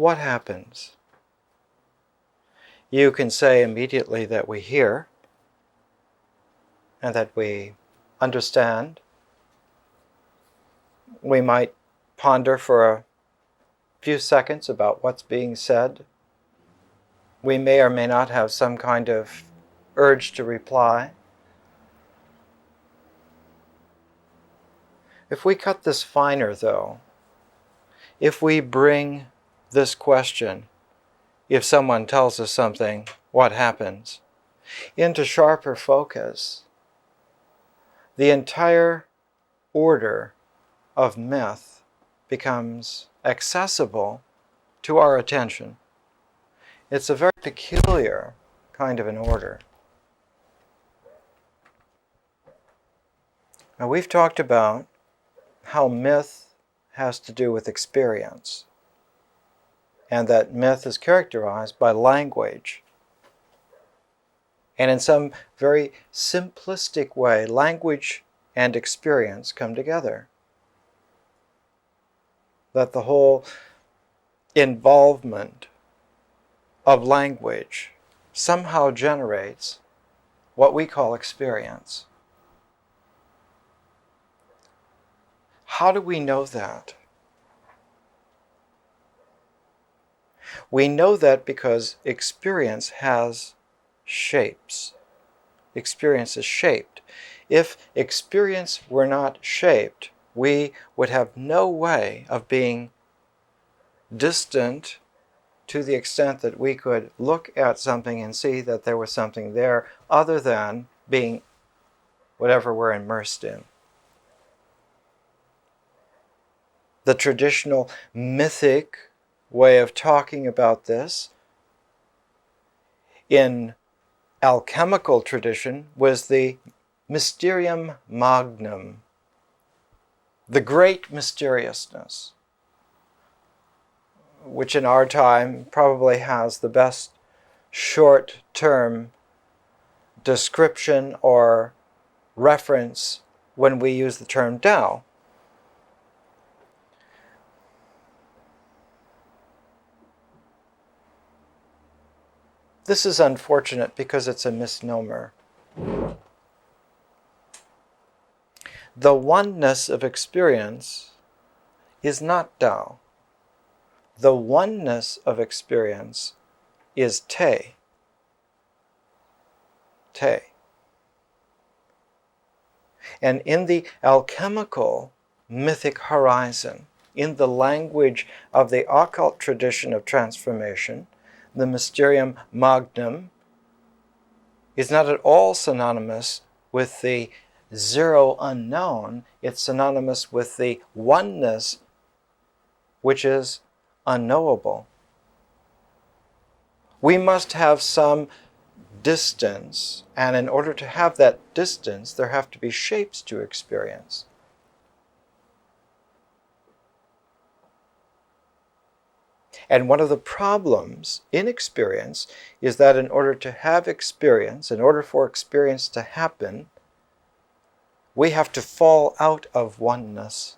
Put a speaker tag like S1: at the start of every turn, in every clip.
S1: what happens? You can say immediately that we hear and that we understand. We might ponder for a few seconds about what's being said. We may or may not have some kind of urge to reply. If we cut this finer, though, if we bring this question, if someone tells us something, what happens, into sharper focus, the entire order of myth becomes accessible to our attention. It's a very peculiar kind of an order. Now, we've talked about how myth has to do with experience, and that myth is characterized by language. And in some very simplistic way, language and experience come together. That the whole involvement of language somehow generates what we call experience. How do we know that? We know that because experience has shapes. Experience is shaped. If experience were not shaped, we would have no way of being distant to the extent that we could look at something and see that there was something there other than being whatever we're immersed in. The traditional mythic way of talking about this in alchemical tradition was the mysterium magnum, the great mysteriousness, which in our time probably has the best short-term description or reference when we use the term Tao. This is unfortunate because it's a misnomer. The oneness of experience is not Tao. The oneness of experience is Te. Te. And in the alchemical mythic horizon, in the language of the occult tradition of transformation, the mysterium magnum is not at all synonymous with the zero unknown. It's synonymous with the oneness which is unknowable. We must have some distance, and in order to have that distance, there have to be shapes to experience. And one of the problems in experience is that in order to have experience, in order for experience to happen, we have to fall out of oneness.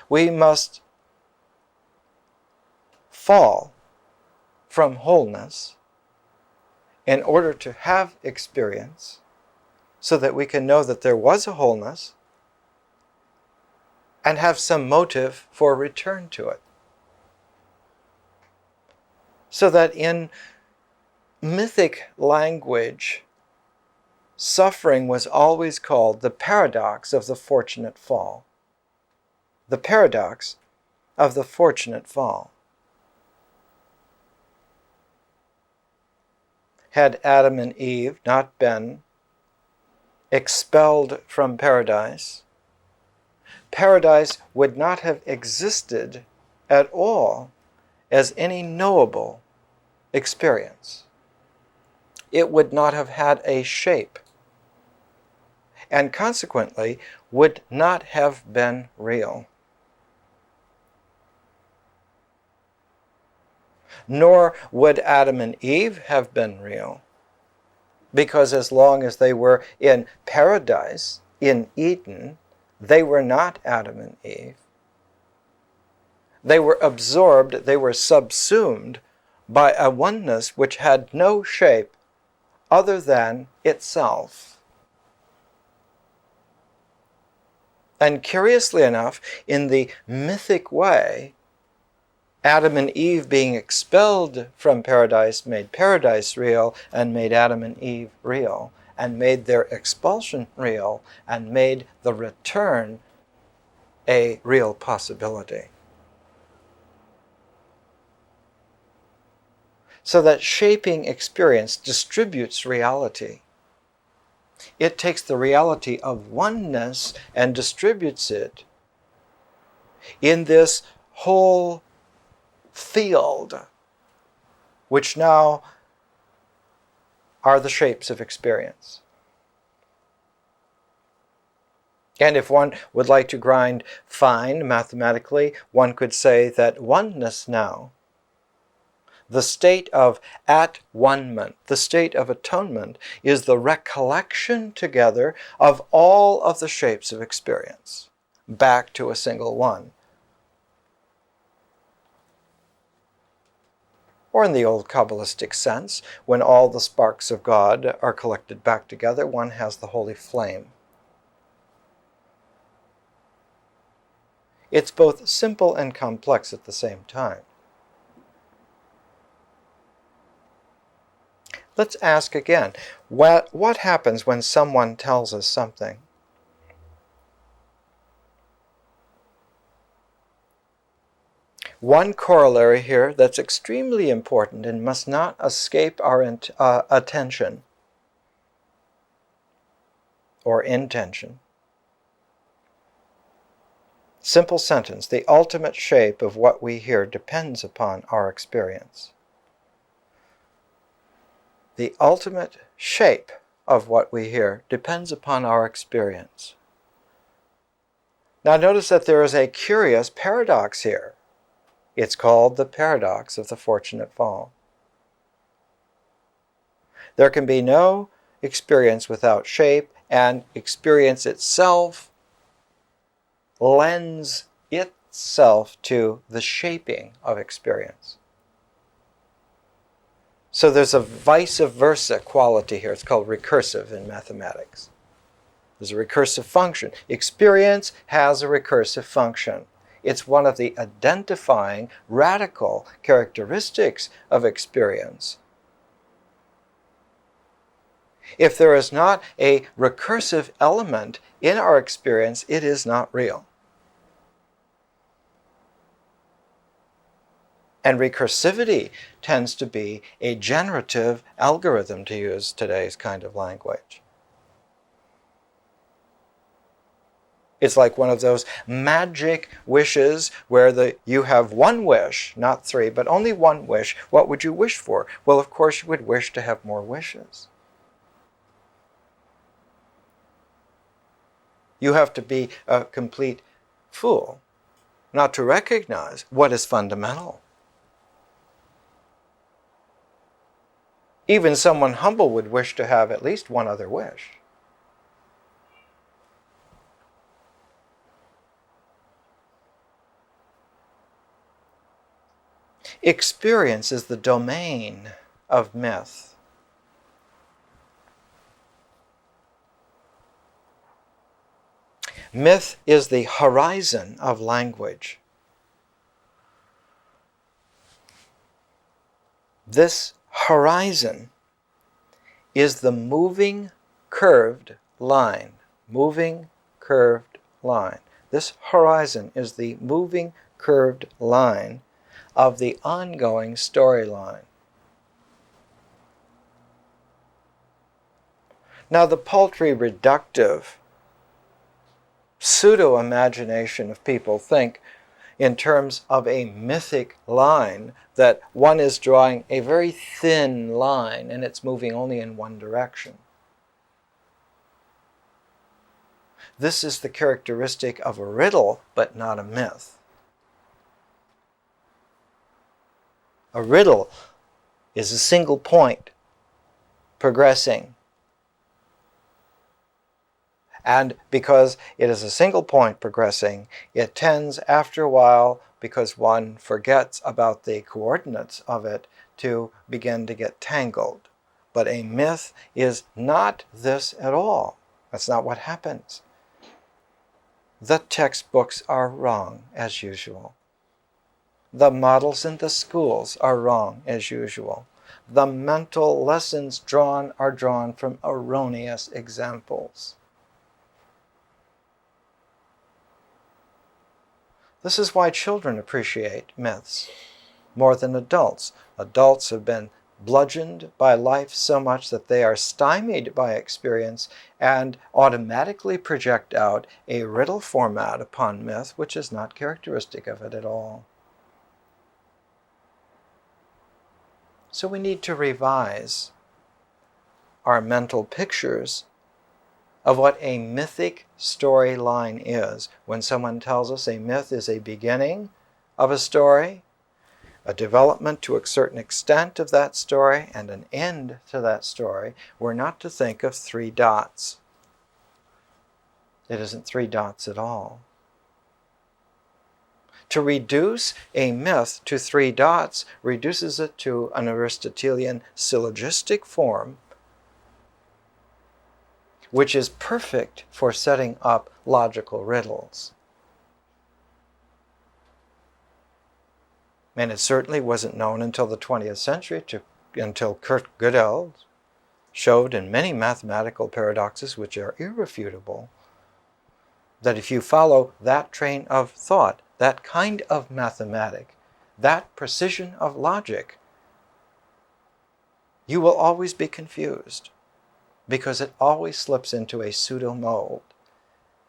S1: We must fall from wholeness in order to have experience, so that we can know that there was a wholeness and have some motive for return to it. So that in mythic language, suffering was always called the paradox of the fortunate fall. The paradox of the fortunate fall. Had Adam and Eve not been expelled from paradise, paradise would not have existed at all as any knowable experience. It would not have had a shape, and consequently would not have been real. Nor would Adam and Eve have been real, because as long as they were in paradise, in Eden, they were not Adam and Eve. They were absorbed, they were subsumed by a oneness which had no shape other than itself. And curiously enough, in the mythic way, Adam and Eve being expelled from paradise made paradise real and made Adam and Eve real and made their expulsion real and made the return a real possibility. So that shaping experience distributes reality. It takes the reality of oneness and distributes it in this whole field, which now are the shapes of experience. And if one would like to grind fine mathematically, one could say that oneness now, the state of at-one-ment, the state of atonement, is the recollection together of all of the shapes of experience back to a single one. Or in the old Kabbalistic sense, when all the sparks of God are collected back together, one has the holy flame. It's both simple and complex at the same time. Let's ask again, what happens when someone tells us something? One corollary here that's extremely important and must not escape our attention or intention. Simple sentence, the ultimate shape of what we hear depends upon our experience. The ultimate shape of what we hear depends upon our experience. Now notice that there is a curious paradox here. It's called the paradox of the fortunate fall. There can be no experience without shape, and experience itself lends itself to the shaping of experience. So there's a vice versa quality here. It's called recursive in mathematics. There's a recursive function. Experience has a recursive function. It's one of the identifying radical characteristics of experience. If there is not a recursive element in our experience, it is not real. And recursivity tends to be a generative algorithm, to use today's kind of language. It's like one of those magic wishes where you have one wish, not three, but only one wish. What would you wish for? Well, of course, you would wish to have more wishes. You have to be a complete fool not to recognize what is fundamental. Even someone humble would wish to have at least one other wish. Experience is the domain of myth. Myth is the horizon of language. This horizon is the moving curved line. Moving curved line. This horizon is the moving curved line of the ongoing storyline. Now, the paltry reductive pseudo-imagination of people think in terms of a mythic line, that one is drawing a very thin line and it's moving only in one direction. This is the characteristic of a riddle, but not a myth. A riddle is a single point progressing. And because it is a single point progressing, it tends after a while, because one forgets about the coordinates of it to begin to get tangled. But a myth is not this at all. That's not what happens. The textbooks are wrong, as usual. The models in the schools are wrong, as usual. The mental lessons drawn are drawn from erroneous examples. This is why children appreciate myths more than adults. Adults have been bludgeoned by life so much that they are stymied by experience and automatically project out a riddle format upon myth, which is not characteristic of it at all. So we need to revise our mental pictures of what a mythic storyline is. When someone tells us a myth is a beginning of a story, a development to a certain extent of that story, and an end to that story, we're not to think of 3 dots. It isn't 3 dots at all. To reduce a myth to 3 dots reduces it to an Aristotelian syllogistic form, which is perfect for setting up logical riddles. And it certainly wasn't known until the 20th century, until Kurt Gödel showed in many mathematical paradoxes, which are irrefutable, that if you follow that train of thought, that kind of mathematic, that precision of logic, you will always be confused, because it always slips into a pseudo-mold.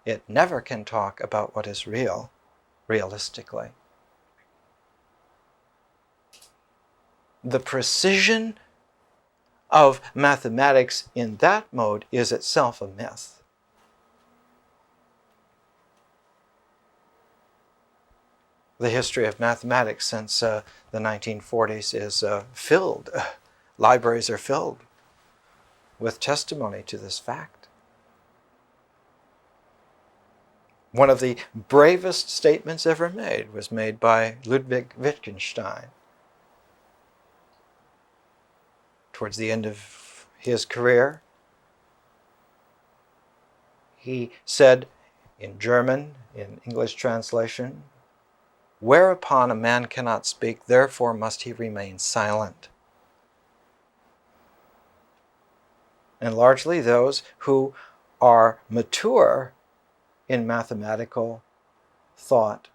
S1: It never can talk about what is real, realistically. The precision of mathematics in that mode is itself a myth. The history of mathematics since the 1940s is filled. Libraries are filled with testimony to this fact. One of the bravest statements ever made was made by Ludwig Wittgenstein. Towards the end of his career, he said in German, in English translation, "Whereupon a man cannot speak, therefore must he remain silent." And largely those who are mature in mathematical thought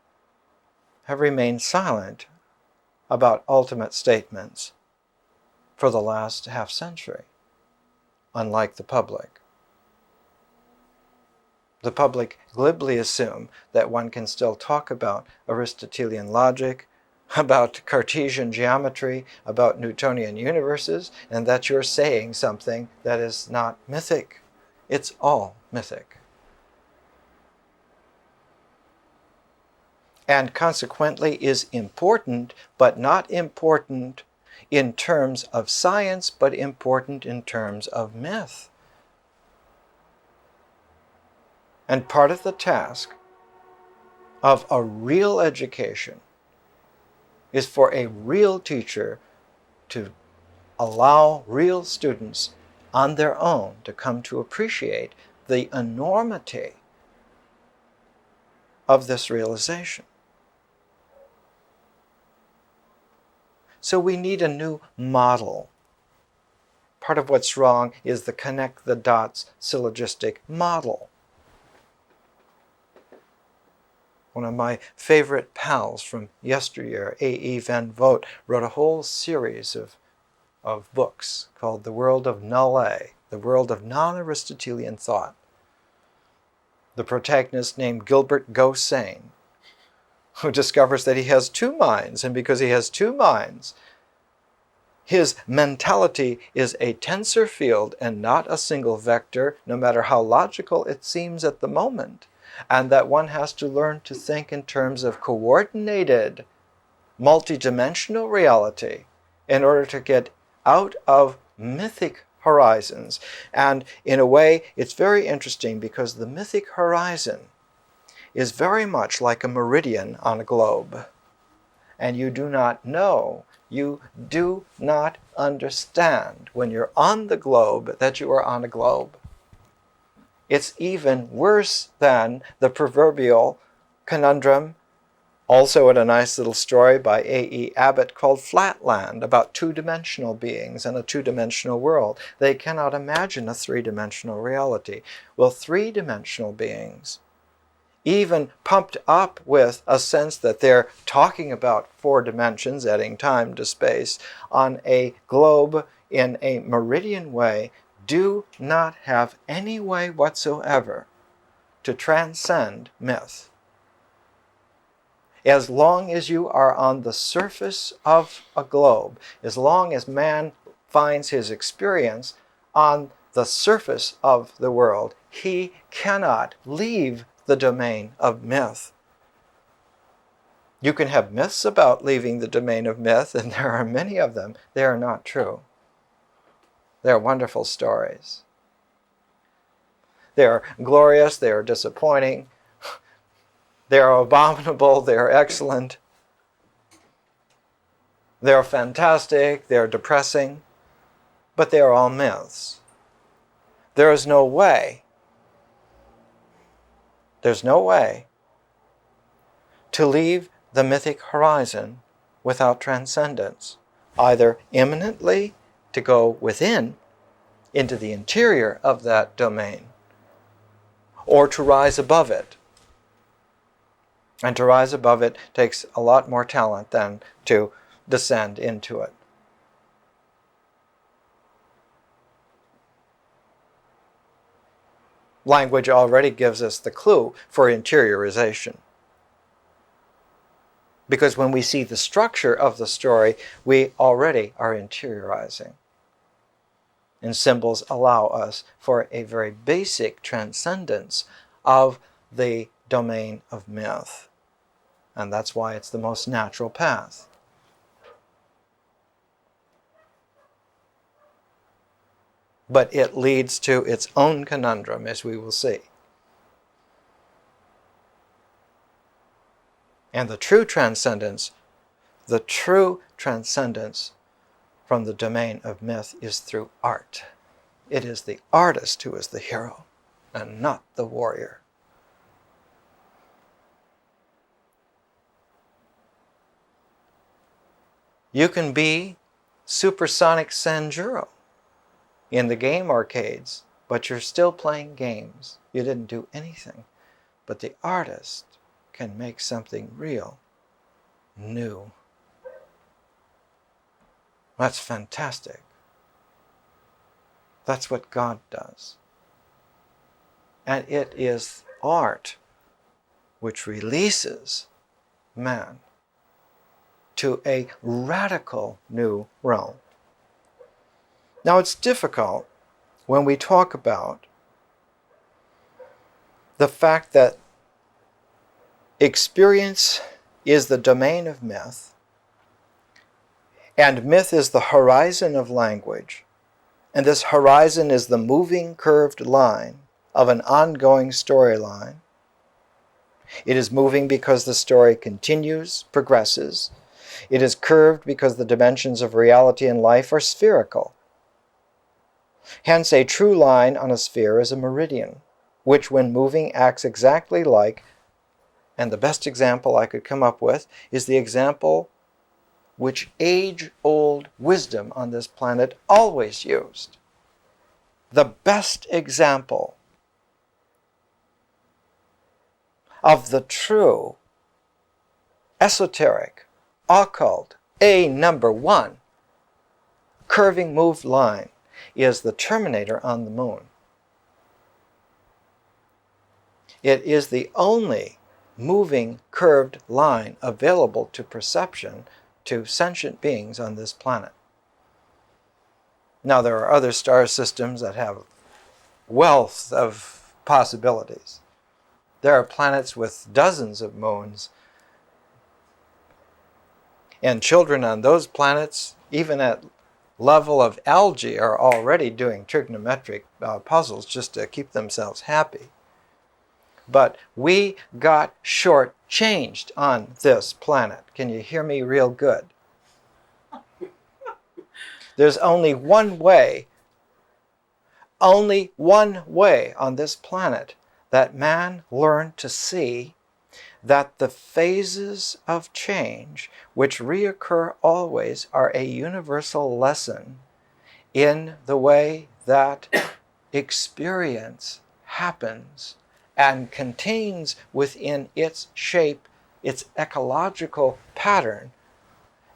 S1: have remained silent about ultimate statements for the last half century, unlike the public. The public glibly assume that one can still talk about Aristotelian logic, about Cartesian geometry, about Newtonian universes, and that you're saying something that is not mythic. It's all mythic. And consequently is important, but not important in terms of science, but important in terms of myth. And part of the task of a real education is for a real teacher to allow real students on their own to come to appreciate the enormity of this realization. So we need a new model. Part of what's wrong is the connect the dots syllogistic model. One of my favorite pals from yesteryear, A.E. Van Vogt, wrote a whole series of books called The World of Null-A, the world of non-Aristotelian thought. The protagonist named Gilbert Gossain, who discovers that he has 2 minds, and because he has 2 minds, his mentality is a tensor field and not a single vector, no matter how logical it seems at the moment, and that one has to learn to think in terms of coordinated, multidimensional reality in order to get out of mythic horizons. And in a way, it's very interesting because the mythic horizon is very much like a meridian on a globe. and you do not know, you do not understand when you're on the globe that you are on a globe. It's even worse than the proverbial conundrum, also in a nice little story by A.E. Abbott called Flatland, about two-dimensional beings and a two-dimensional world. They cannot imagine a three-dimensional reality. Well, three-dimensional beings, even pumped up with a sense that they're talking about four dimensions, adding time to space, on a globe in a meridian way, do not have any way whatsoever to transcend myth. As long as you are on the surface of a globe, as long as man finds his experience on the surface of the world, he cannot leave the domain of myth. You can have myths about leaving the domain of myth, and there are many of them. They are not true. They are wonderful stories. They are glorious, they are disappointing, they are abominable, they are excellent, they are fantastic, they are depressing, but they are all myths. There is no way, there's no way to leave the mythic horizon without transcendence, either immanently to go within, into the interior of that domain, or to rise above it. And to rise above it takes a lot more talent than to descend into it. Language already gives us the clue for interiorization. Because when we see the structure of the story, we already are interiorizing. And symbols allow us for a very basic transcendence of the domain of myth. And that's why it's the most natural path. But it leads to its own conundrum, as we will see. And the true transcendence from the domain of myth is through art. It is the artist who is the hero, and not the warrior. You can be supersonic Sanjuro in the game arcades, but you're still playing games. You didn't do anything. But the artist can make something real, new. That's fantastic. That's what God does. And it is art which releases man to a radical new realm. Now, it's difficult when we talk about the fact that experience is the domain of myth, and myth is the horizon of language, and this horizon is the moving curved line of an ongoing storyline. It is moving because the story continues, progresses. It is curved because the dimensions of reality and life are spherical. Hence, a true line on a sphere is a meridian, which when moving acts exactly like, and the best example I could come up with is the example which age-old wisdom on this planet always used. The best example of the true, esoteric, occult, number one, curving moved line is the terminator on the moon. It is the only moving curved line available to perception to sentient beings on this planet. Now, there are other star systems that have wealth of possibilities. There are planets with dozens of moons, and children on those planets, even at level of algae, are already doing trigonometric puzzles just to keep themselves happy. But we got short changed on this planet. Can you hear me real good? There's only one way on this planet that man learned to see that the phases of change, which reoccur always, are a universal lesson in the way that experience happens and contains within its shape, its ecological pattern,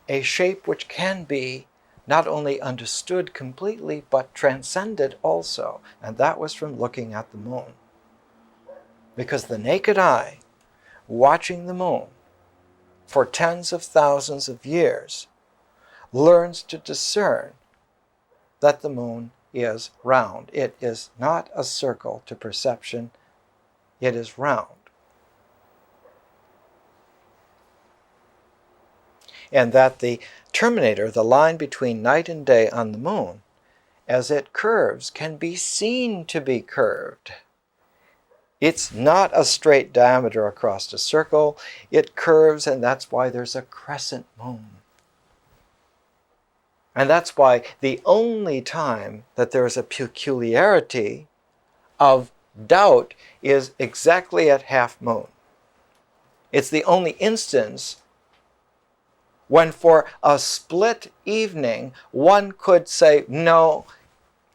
S1: a shape which can be not only understood completely, but transcended also. And that was from looking at the moon. Because the naked eye, watching the moon for tens of thousands of years, learns to discern that the moon is round. It is not a circle to perception, it is round. And that the terminator, the line between night and day on the moon, as it curves, can be seen to be curved. It's not a straight diameter across a circle. It curves, and that's why there's a crescent moon. And that's why the only time that there's a peculiarity of doubt is exactly at half moon. It's the only instance when for a split evening one could say, no,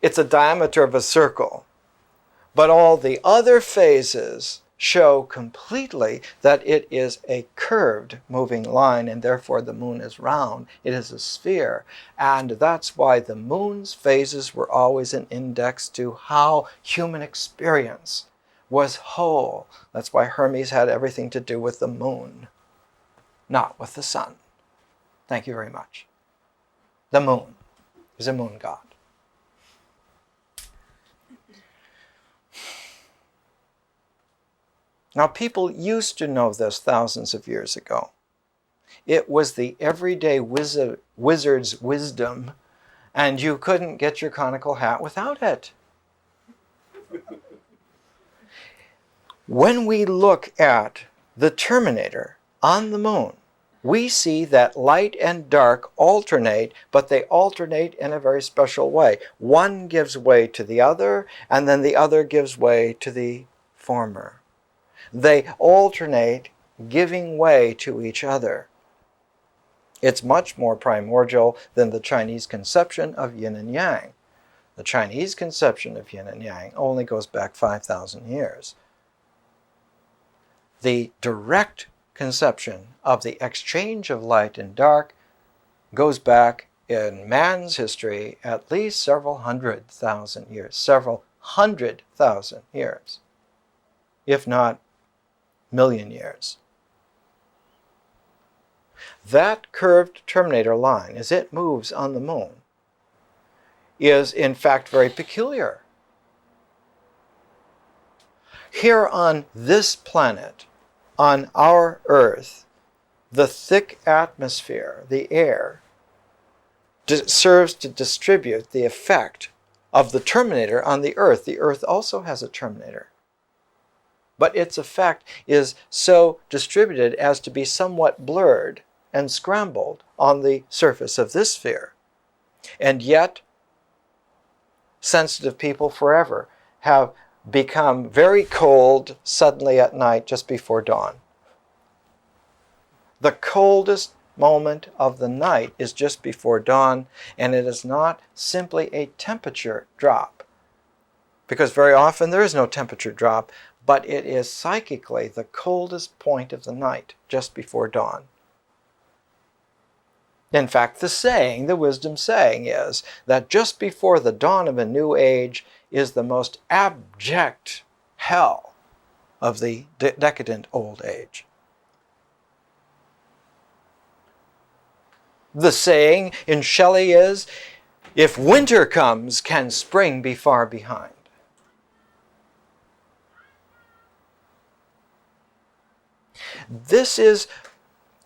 S1: it's a diameter of a circle. But all the other phases show completely that it is a curved moving line, and therefore the moon is round. It is a sphere. And that's why the moon's phases were always an index to how human experience was whole. That's why Hermes had everything to do with the moon, not with the sun. Thank you very much. The moon is a moon god. Now, people used to know this thousands of years ago. It was the everyday wizard's wisdom, and you couldn't get your conical hat without it. When we look at the terminator on the moon, we see that light and dark alternate, but they alternate in a very special way. One gives way to the other, and then the other gives way to the former. They alternate, giving way to each other. It's much more primordial than the Chinese conception of yin and yang. The Chinese conception of yin and yang only goes back 5,000 years. The direct conception of the exchange of light and dark goes back in man's history at least several 100,000 years, if not million years. That curved terminator line, as it moves on the moon, is in fact very peculiar. Here on this planet, on our Earth, the thick atmosphere, the air, serves to distribute the effect of the terminator on the Earth. The Earth also has a terminator. But its effect is so distributed as to be somewhat blurred and scrambled on the surface of this sphere. And yet, sensitive people forever have become very cold suddenly at night just before dawn. The coldest moment of the night is just before dawn, and it is not simply a temperature drop, because very often there is no temperature drop, but it is psychically the coldest point of the night, just before dawn. In fact, the wisdom saying is that just before the dawn of a new age is the most abject hell of the decadent old age. The saying in Shelley is, if winter comes, can spring be far behind? This is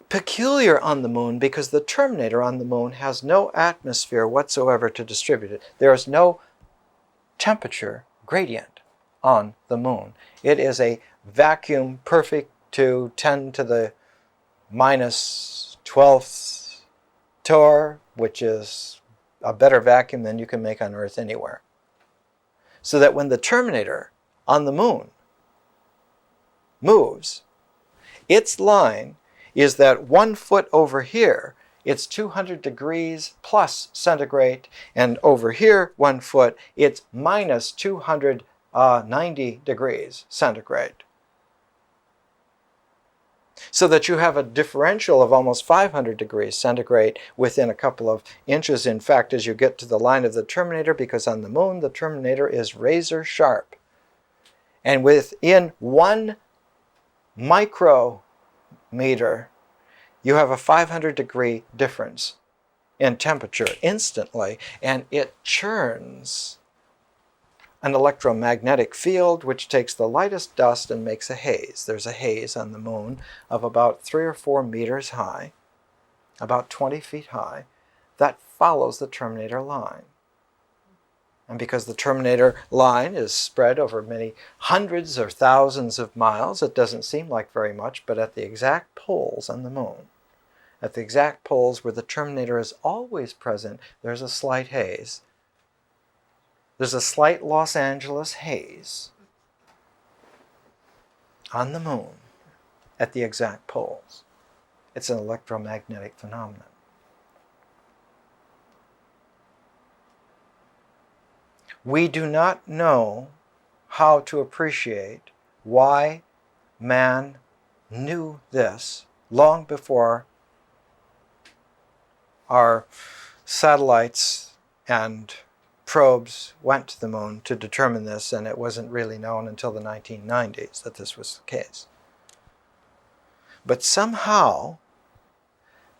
S1: peculiar on the moon because the terminator on the moon has no atmosphere whatsoever to distribute it. There is no temperature gradient on the moon. It is a vacuum, perfect to 10 to the minus 12th torr, which is a better vacuum than you can make on Earth anywhere. So that when the terminator on the moon moves, its line is that 1 foot over here, it's 200 degrees plus centigrade, and over here, 1 foot, it's minus 290 degrees centigrade. So that you have a differential of almost 500 degrees centigrade within a couple of inches. In fact, as you get to the line of the terminator, because on the moon, the terminator is razor sharp. And within 1 micrometer, you have a 500 degree difference in temperature instantly, and it churns an electromagnetic field which takes the lightest dust and makes a haze. There's a haze on the moon of about 3 or 4 meters high, about 20 feet high, that follows the terminator line. And because the terminator line is spread over many hundreds or thousands of miles, it doesn't seem like very much, but at the exact poles on the moon, at the exact poles where the terminator is always present, there's a slight haze. There's a slight Los Angeles haze on the moon at the exact poles. It's an electromagnetic phenomenon. We do not know how to appreciate why man knew this long before our satellites and probes went to the moon to determine this, and it wasn't really known until the 1990s that this was the case. But somehow,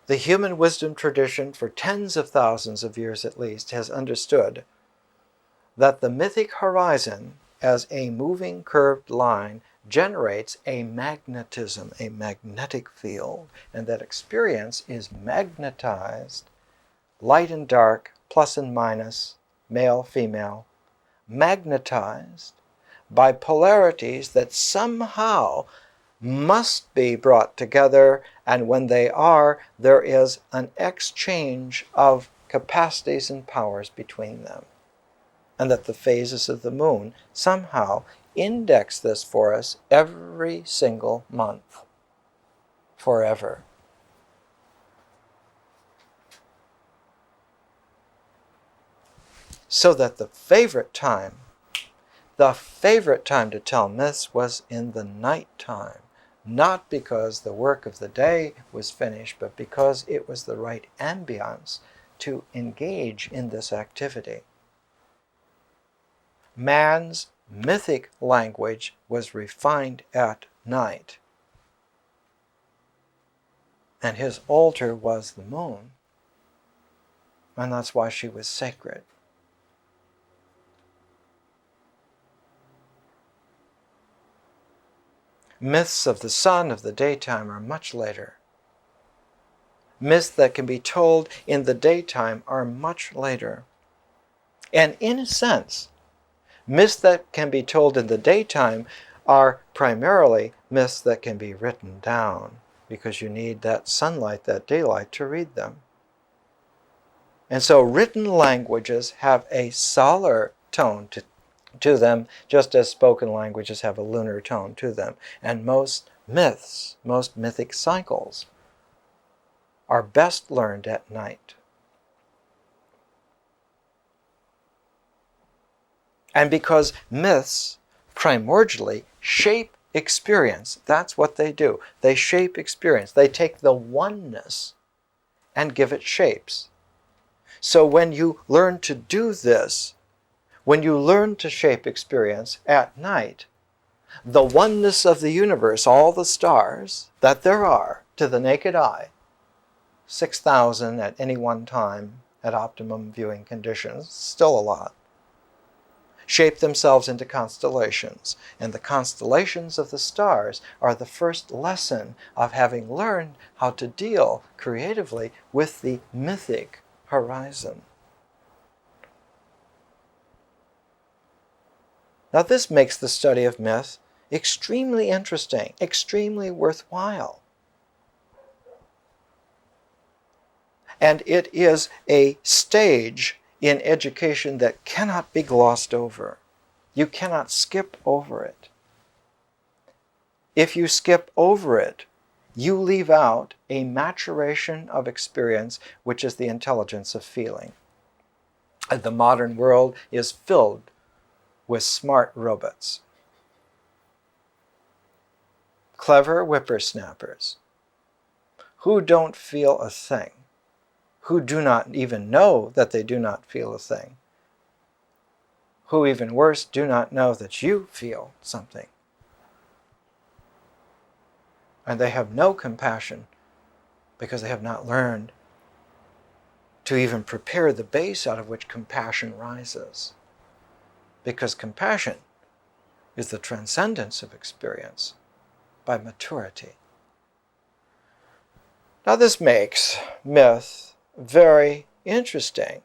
S1: the human wisdom tradition for tens of thousands of years at least has understood that the mythic horizon as a moving curved line generates a magnetism, a magnetic field, and that experience is magnetized, light and dark, plus and minus, male, female, magnetized by polarities that somehow must be brought together, and when they are, there is an exchange of capacities and powers between them. And that the phases of the moon somehow index this for us every single month, forever. So that the favorite time to tell myths was in the night time, not because the work of the day was finished, but because it was the right ambience to engage in this activity. Man's mythic language was refined at night, and his altar was the moon, and that's why she was sacred. Myths of the sun of the daytime are much later. Myths that can be told in the daytime are much later. And in a sense, myths that can be told in the daytime are primarily myths that can be written down, because you need that sunlight, that daylight, to read them. And so written languages have a solar tone to them, just as spoken languages have a lunar tone to them. And most myths, most mythic cycles, are best learned at night. And because myths primordially shape experience, that's what they do. They shape experience. They take the oneness and give it shapes. So when you learn to do this, when you learn to shape experience at night, the oneness of the universe, all the stars that there are to the naked eye, 6,000 at any one time at optimum viewing conditions, still a lot, shape themselves into constellations. And the constellations of the stars are the first lesson of having learned how to deal creatively with the mythic horizon. Now this makes the study of myth extremely interesting, extremely worthwhile. And it is a stage in education that cannot be glossed over. You cannot skip over it. If you skip over it, you leave out a maturation of experience, which is the intelligence of feeling. The modern world is filled with smart robots, clever whippersnappers, who don't feel a thing, who do not even know that they do not feel a thing, who even worse, do not know that you feel something. And they have no compassion because they have not learned to even prepare the base out of which compassion rises. Because compassion is the transcendence of experience by maturity. Now this makes myth very interesting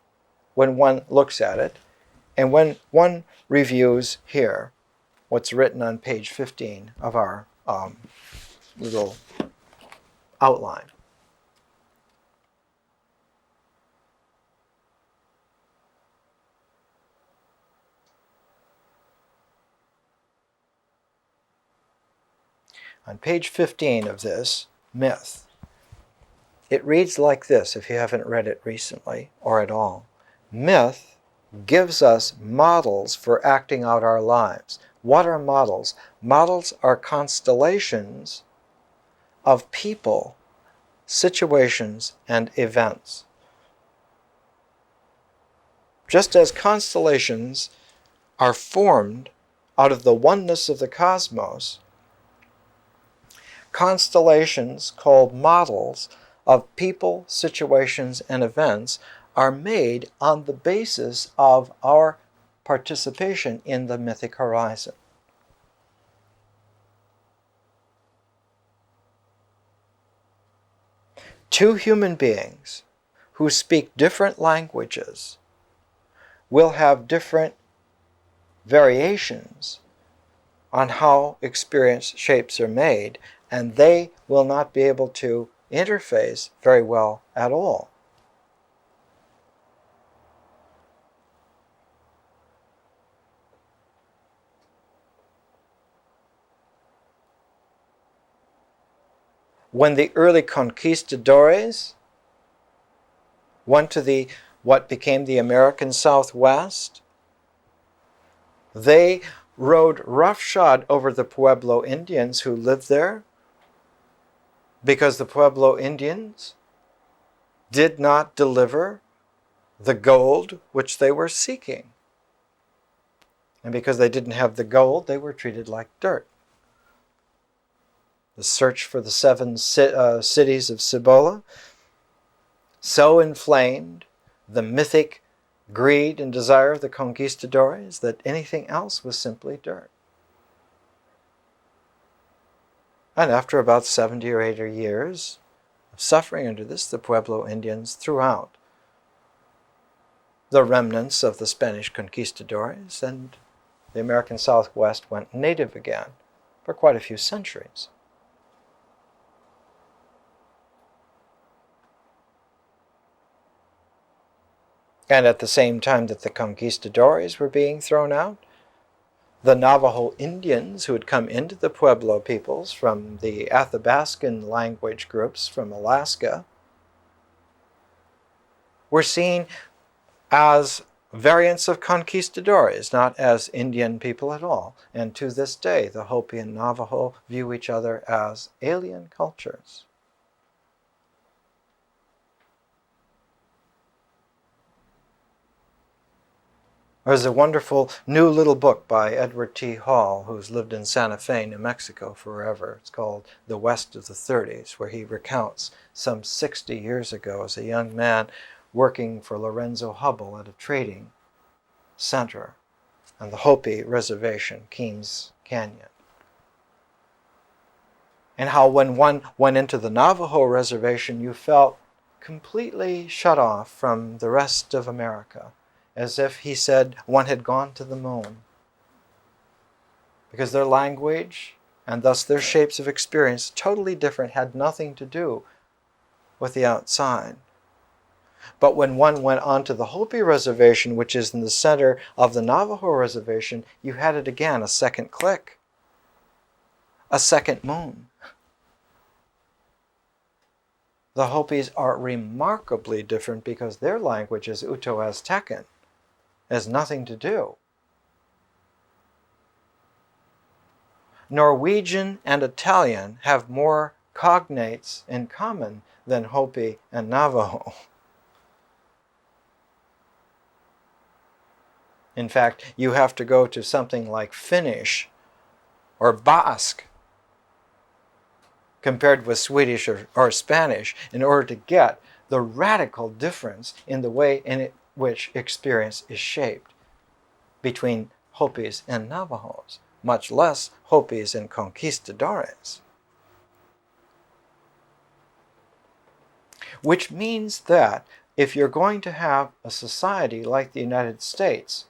S1: when one looks at it, and when one reviews here what's written on page 15 of our little outline. On page 15 of this myth, it reads like this, if you haven't read it recently or at all. Myth gives us models for acting out our lives. What are models? Models are constellations of people, situations, and events. Just as constellations are formed out of the oneness of the cosmos, constellations called models of people, situations, and events are made on the basis of our participation in the mythic horizon. Two human beings who speak different languages will have different variations on how experience shapes are made, and they will not be able to interface very well at all. When the early conquistadores went to what became the American Southwest, they rode roughshod over the Pueblo Indians who lived there, because the Pueblo Indians did not deliver the gold which they were seeking. And because they didn't have the gold, they were treated like dirt. The search for the seven cities of Cibola so inflamed the mythic greed and desire of the conquistadores that anything else was simply dirt. And after about 70 or 80 years of suffering under this, the Pueblo Indians threw out the remnants of the Spanish conquistadores, and the American Southwest went native again for quite a few centuries. And at the same time that the conquistadores were being thrown out, the Navajo Indians who had come into the Pueblo peoples from the Athabascan language groups from Alaska were seen as variants of conquistadores, not as Indian people at all. And to this day, the Hopi and Navajo view each other as alien cultures. There's a wonderful new little book by Edward T. Hall, who's lived in Santa Fe, New Mexico forever. It's called The West of the 30s, where he recounts some 60 years ago as a young man working for Lorenzo Hubbell at a trading center on the Hopi Reservation, Keams Canyon. And how when one went into the Navajo Reservation, you felt completely shut off from the rest of America, as if, he said, one had gone to the moon. because their language and thus their shapes of experience, totally different, had nothing to do with the outside. But when one went onto the Hopi reservation, which is in the center of the Navajo reservation, you had it again, a second click, a second moon. The Hopis are remarkably different because their language is Uto-Aztecan. It has nothing to do. Norwegian and Italian have more cognates in common than Hopi and Navajo. In fact, you have to go to something like Finnish or Basque compared with Swedish or Spanish in order to get the radical difference in the way in which experience is shaped between Hopis and Navajos, much less Hopis and conquistadores. Which means that if you're going to have a society like the United States,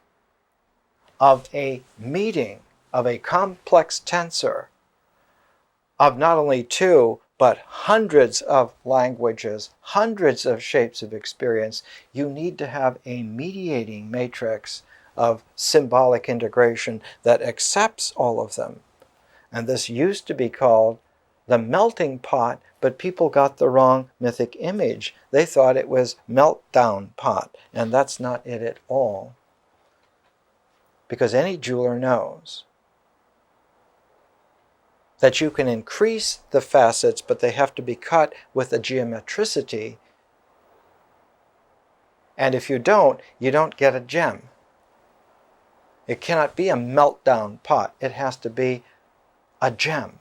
S1: of a meeting of a complex tensor of not only two, but hundreds of languages, hundreds of shapes of experience, you need to have a mediating matrix of symbolic integration that accepts all of them. And this used to be called the melting pot, but people got the wrong mythic image. They thought it was meltdown pot, and that's not it at all. Because any jeweler knows that you can increase the facets, but they have to be cut with a geometricity. And if you don't get a gem. It cannot be a meltdown pot. It has to be a gem.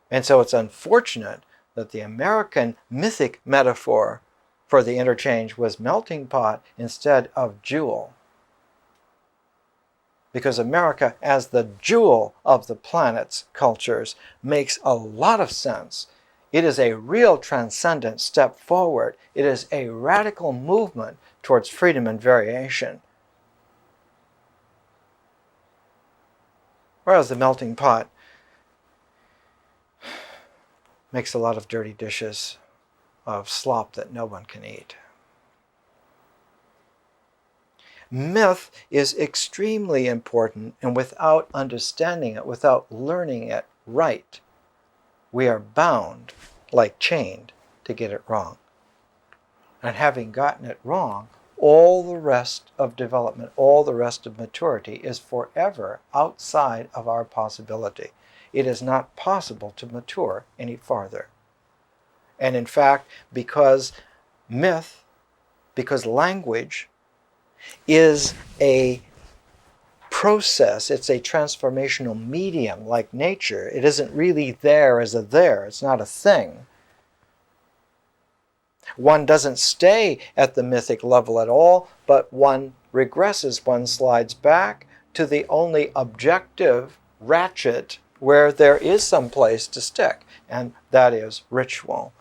S1: And so it's unfortunate that the American mythic metaphor for the interchange was melting pot instead of jewel. Because America, as the jewel of the planet's cultures, makes a lot of sense. It is a real transcendent step forward. It is a radical movement towards freedom and variation. Whereas the melting pot makes a lot of dirty dishes of slop that no one can eat. Myth is extremely important, and without understanding it, without learning it right, we are bound, like chained, to get it wrong. And having gotten it wrong, all the rest of development, all the rest of maturity is forever outside of our possibility. It is not possible to mature any farther. And in fact, because myth, because language is a process, it's a transformational medium like nature. It isn't really there as a there, it's not a thing. One doesn't stay at the mythic level at all, but one regresses, one slides back to the only objective ratchet where there is some place to stick, and that is ritual.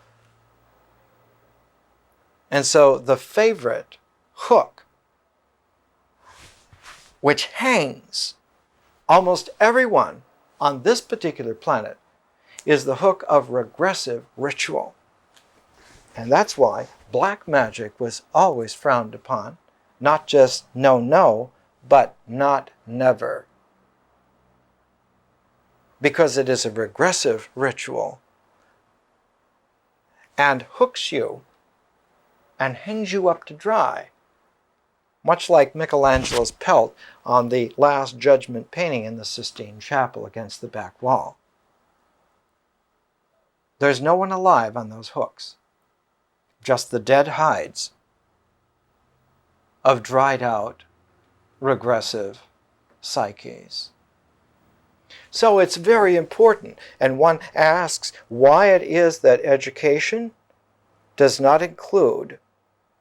S1: And so the favorite hook, which hangs almost everyone on this particular planet, is the hook of regressive ritual. And that's why black magic was always frowned upon. Not just no, but not never. Because it is a regressive ritual and hooks you and hangs you up to dry. Much like Michelangelo's pelt on the Last Judgment painting in the Sistine Chapel against the back wall. There's no one alive on those hooks. Just the dead hides of dried out, regressive psyches. So it's very important, and one asks why it is that education does not include,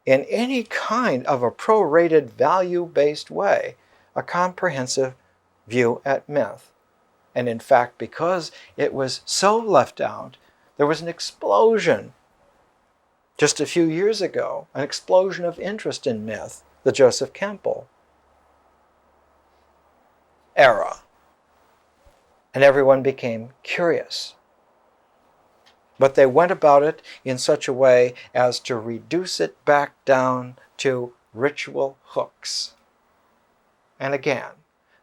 S1: in any kind of a prorated, value-based way, a comprehensive view at myth. And in fact, because it was so left out, there was an explosion just a few years ago, an explosion of interest in myth, the Joseph Campbell era. and everyone became curious. But they went about it in such a way as to reduce it back down to ritual hooks. And again,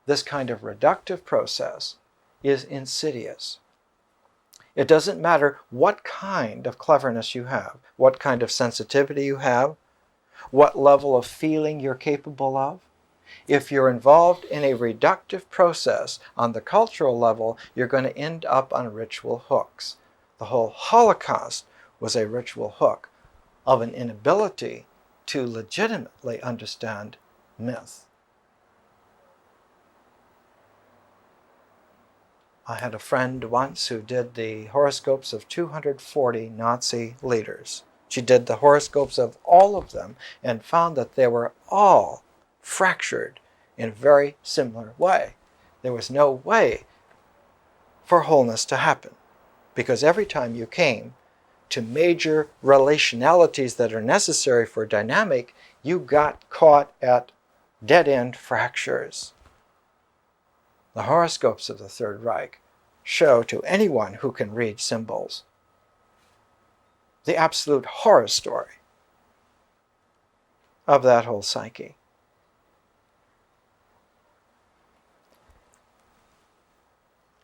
S1: this kind of reductive process is insidious. It doesn't matter what kind of cleverness you have, what kind of sensitivity you have, what level of feeling you're capable of. If you're involved in a reductive process on the cultural level, you're going to end up on ritual hooks. The whole Holocaust was a ritual hook of an inability to legitimately understand myth. I had a friend once who did the horoscopes of 240 Nazi leaders. She did the horoscopes of all of them and found that they were all fractured in a very similar way. There was no way for wholeness to happen, because every time you came to major relationalities that are necessary for dynamic, you got caught at dead-end fractures. The horoscopes of the Third Reich show to anyone who can read symbols the absolute horror story of that whole psyche.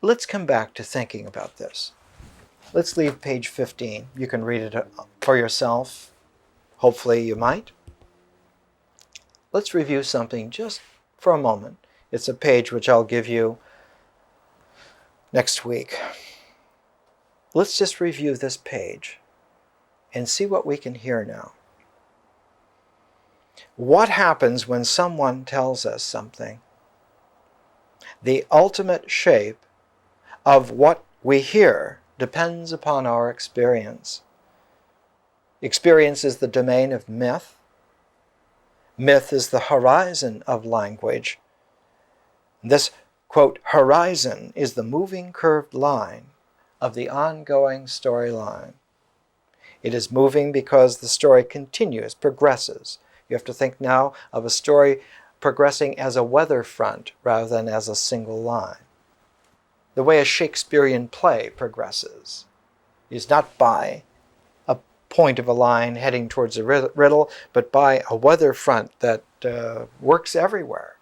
S1: Let's come back to thinking about this. Let's leave page 15. You can read it for yourself. Hopefully you might. Let's review something just for a moment. It's a page which I'll give you next week. Let's just review this page and see what we can hear now. What happens when someone tells us something? The ultimate shape of what we hear depends upon our experience. Experience is the domain of myth. Myth is the horizon of language. This, quote, horizon is the moving curved line of the ongoing storyline. It is moving because the story continues, progresses. You have to think now of a story progressing as a weather front rather than as a single line. The way a Shakespearean play progresses is not by a point of a line heading towards a riddle, but by a weather front that works everywhere,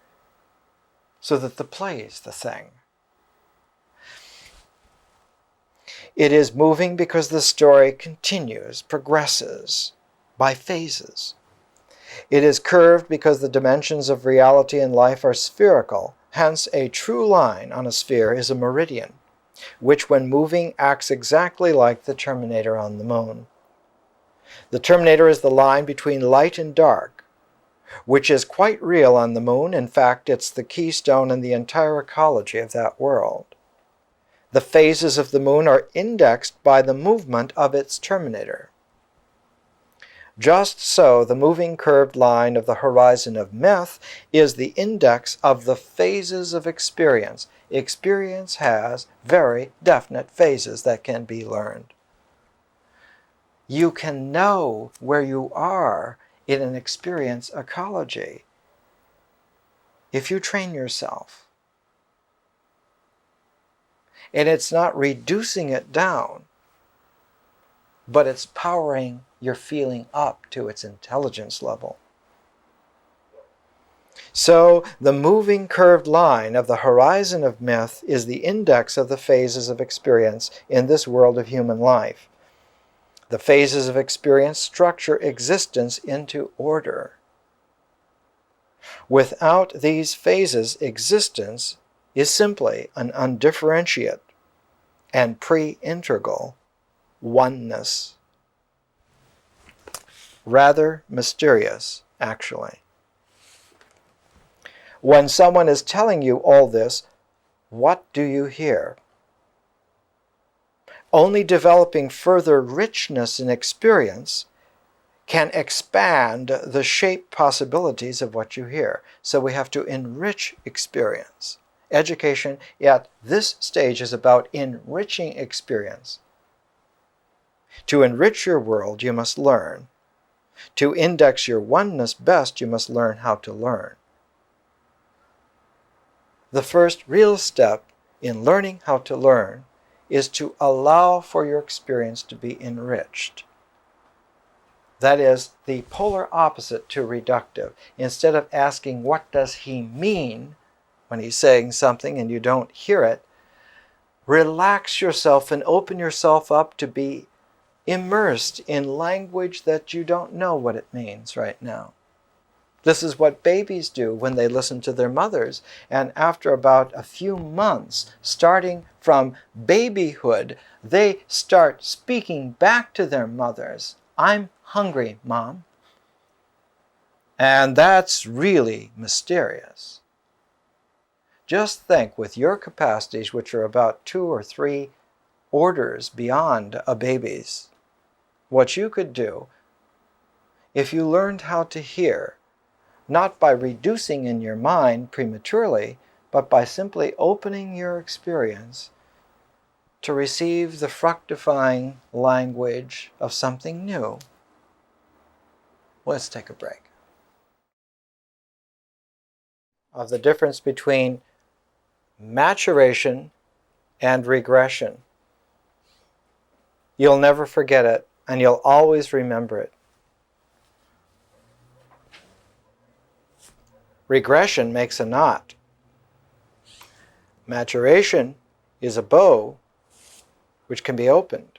S1: so that the play is the thing. It is moving because the story continues, progresses by phases. It is curved because the dimensions of reality and life are spherical. Hence, a true line on a sphere is a meridian, which when moving acts exactly like the terminator on the moon. The terminator is the line between light and dark, which is quite real on the moon. In fact, it's the keystone in the entire ecology of that world. The phases of the moon are indexed by the movement of its terminator. Just so, the moving curved line of the horizon of myth is the index of the phases of experience. Experience has very definite phases that can be learned. You can know where you are in an experience ecology if you train yourself. And it's not reducing it down, but it's powering your feeling up to its intelligence level. So, the moving curved line of the horizon of myth is the index of the phases of experience in this world of human life. The phases of experience structure existence into order. Without these phases, existence is simply an undifferentiate and pre-integral oneness. Rather mysterious, actually. When someone is telling you all this, what do you hear? Only developing further richness in experience can expand the shape possibilities of what you hear. So we have to enrich experience. Education at this stage is about enriching experience. To enrich your world, you must learn. To index your oneness best, you must learn how to learn. The first real step in learning how to learn is to allow for your experience to be enriched. That is the polar opposite to reductive. Instead of asking, what does he mean when he's saying something and you don't hear it, relax yourself and open yourself up to be immersed in language that you don't know what it means right now. This is what babies do when they listen to their mothers. And after about a few months, starting from babyhood, they start speaking back to their mothers. I'm hungry, Mom. And that's really mysterious. Just think, with your capacities, which are about 2 or 3 orders beyond a baby's, what you could do if you learned how to hear, not by reducing in your mind prematurely, but by simply opening your experience to receive the fructifying language of something new. Let's take a break. Of the difference between maturation and regression. You'll never forget it, and you'll always remember it. Regression makes a knot. Maturation is a bow which can be opened.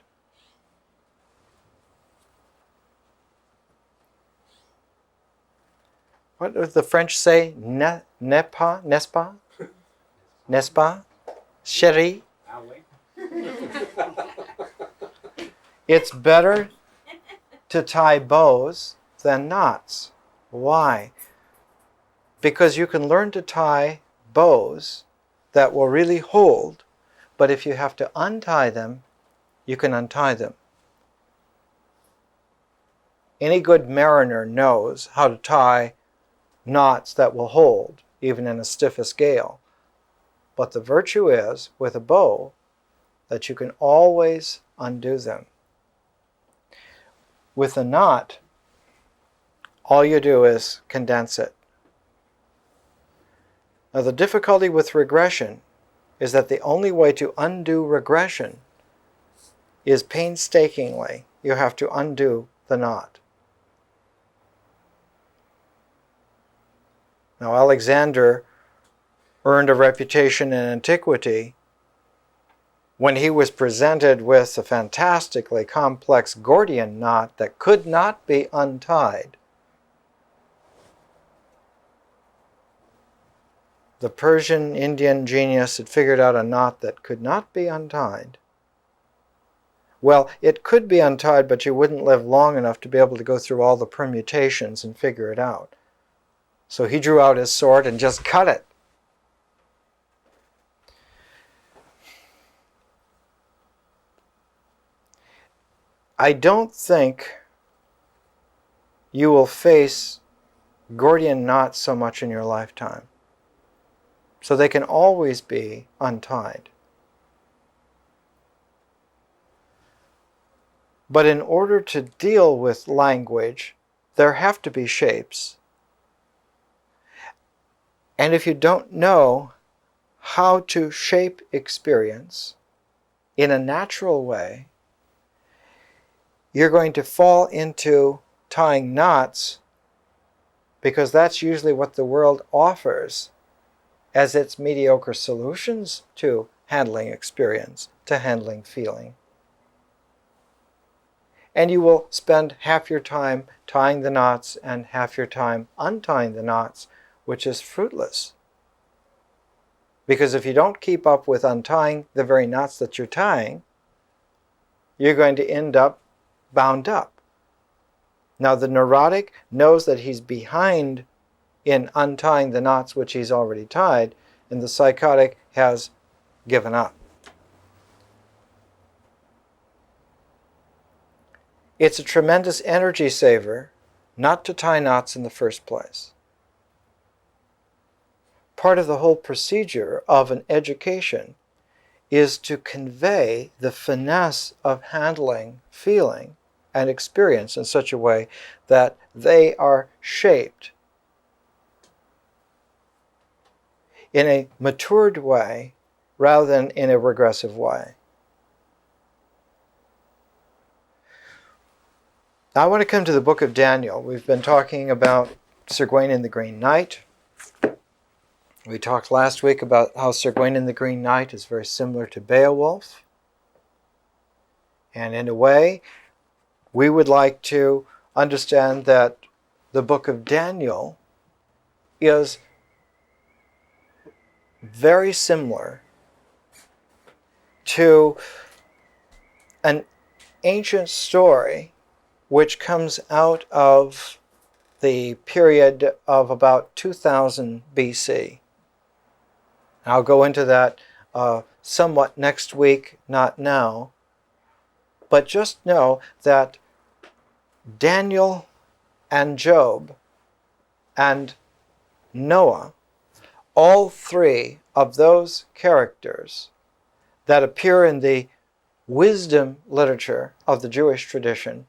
S1: What does the French say? N'est pas? N'est pas? Chérie? It's better to tie bows than knots. Why? Because you can learn to tie bows that will really hold, but if you have to untie them, you can untie them. Any good mariner knows how to tie knots that will hold, even in the stiffest gale. But the virtue is, with a bow, that you can always undo them. With a knot, all you do is condense it. Now, the difficulty with regression is that the only way to undo regression is painstakingly. You have to undo the knot. Now, Alexander earned a reputation in antiquity when he was presented with a fantastically complex Gordian knot that could not be untied. The Persian Indian genius had figured out a knot that could not be untied. Well, it could be untied, but you wouldn't live long enough to be able to go through all the permutations and figure it out. So he drew out his sword and just cut it. I don't think you will face Gordian knots so much in your lifetime. So they can always be untied. But in order to deal with language, there have to be shapes. And if you don't know how to shape experience in a natural way, you're going to fall into tying knots, because that's usually what the world offers as its mediocre solutions to handling experience, to handling feeling. And you will spend half your time tying the knots and half your time untying the knots, which is fruitless. Because if you don't keep up with untying the very knots that you're tying, you're going to end up bound up. Now, the neurotic knows that he's behind in untying the knots which he's already tied, and the psychotic has given up. It's a tremendous energy saver not to tie knots in the first place. Part of the whole procedure of an education is to convey the finesse of handling feeling and experience in such a way that they are shaped in a matured way, rather than in a regressive way. Now I want to come to the book of Daniel. We've been talking about Sir Gawain and the Green Knight. We talked last week about how Sir Gawain and the Green Knight is very similar to Beowulf. And in a way, we would like to understand that the book of Daniel is very similar to an ancient story which comes out of the period of about 2000 BC. I'll go into that somewhat next week, not now. But just know that Daniel and Job and Noah, all three of those characters that appear in the wisdom literature of the Jewish tradition,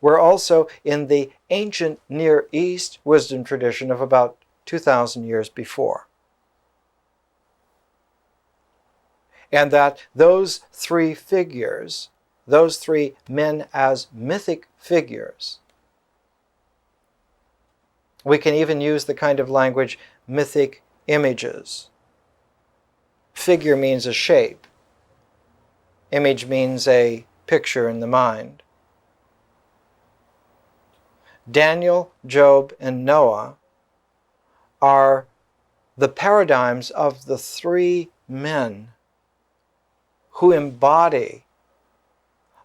S1: were also in the ancient Near East wisdom tradition of about 2,000 years before. And that those three figures, those three men as mythic figures, we can even use the kind of language mythic images. Figure means a shape. Image means a picture in the mind. Daniel, Job, and Noah are the paradigms of the three men who embody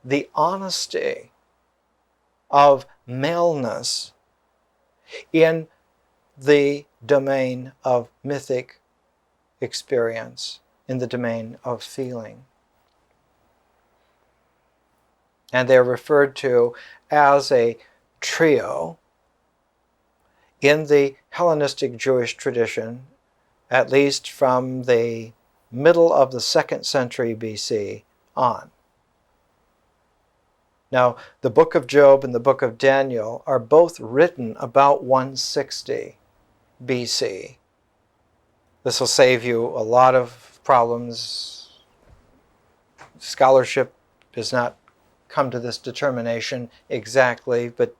S1: the honesty of maleness in the domain of mythic experience, in the domain of feeling. And they're referred to as a trio in the Hellenistic Jewish tradition, at least from the middle of the 2nd century BC on. Now, the book of Job and the book of Daniel are both written about 160 BC. This will save you a lot of problems. Scholarship does not come to this determination exactly, but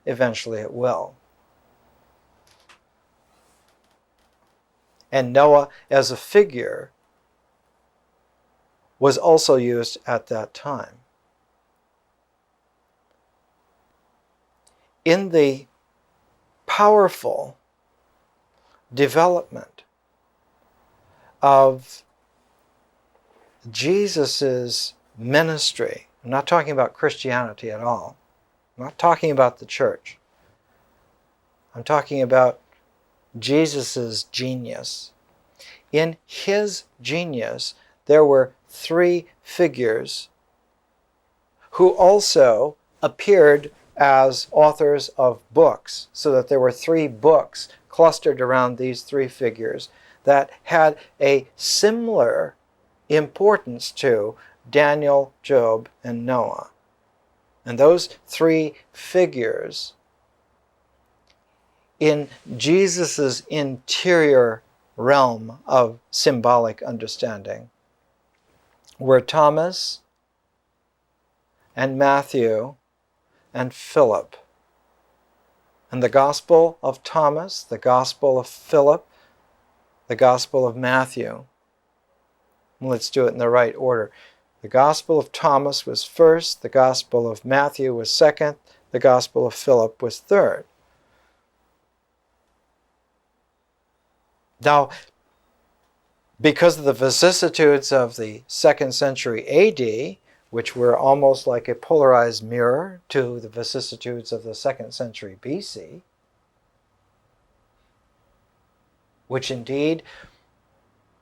S1: eventually it will. And Noah as a figure was also used at that time. In the powerful development of Jesus' ministry, I'm not talking about Christianity at all. I'm not talking about the church. I'm talking about Jesus' genius. In his genius, there were three figures who also appeared as authors of books, so that there were three books clustered around these three figures that had a similar importance to Daniel, Job, and Noah. And those three figures in Jesus' interior realm of symbolic understanding were Thomas and Matthew and Philip. And the Gospel of Thomas, the Gospel of Philip, the Gospel of Matthew. Let's do it in the right order. The Gospel of Thomas was first, the Gospel of Matthew was second, the Gospel of Philip was third. Now, because of the vicissitudes of the 2nd century AD, which were almost like a polarized mirror to the vicissitudes of the 2nd century BC, which indeed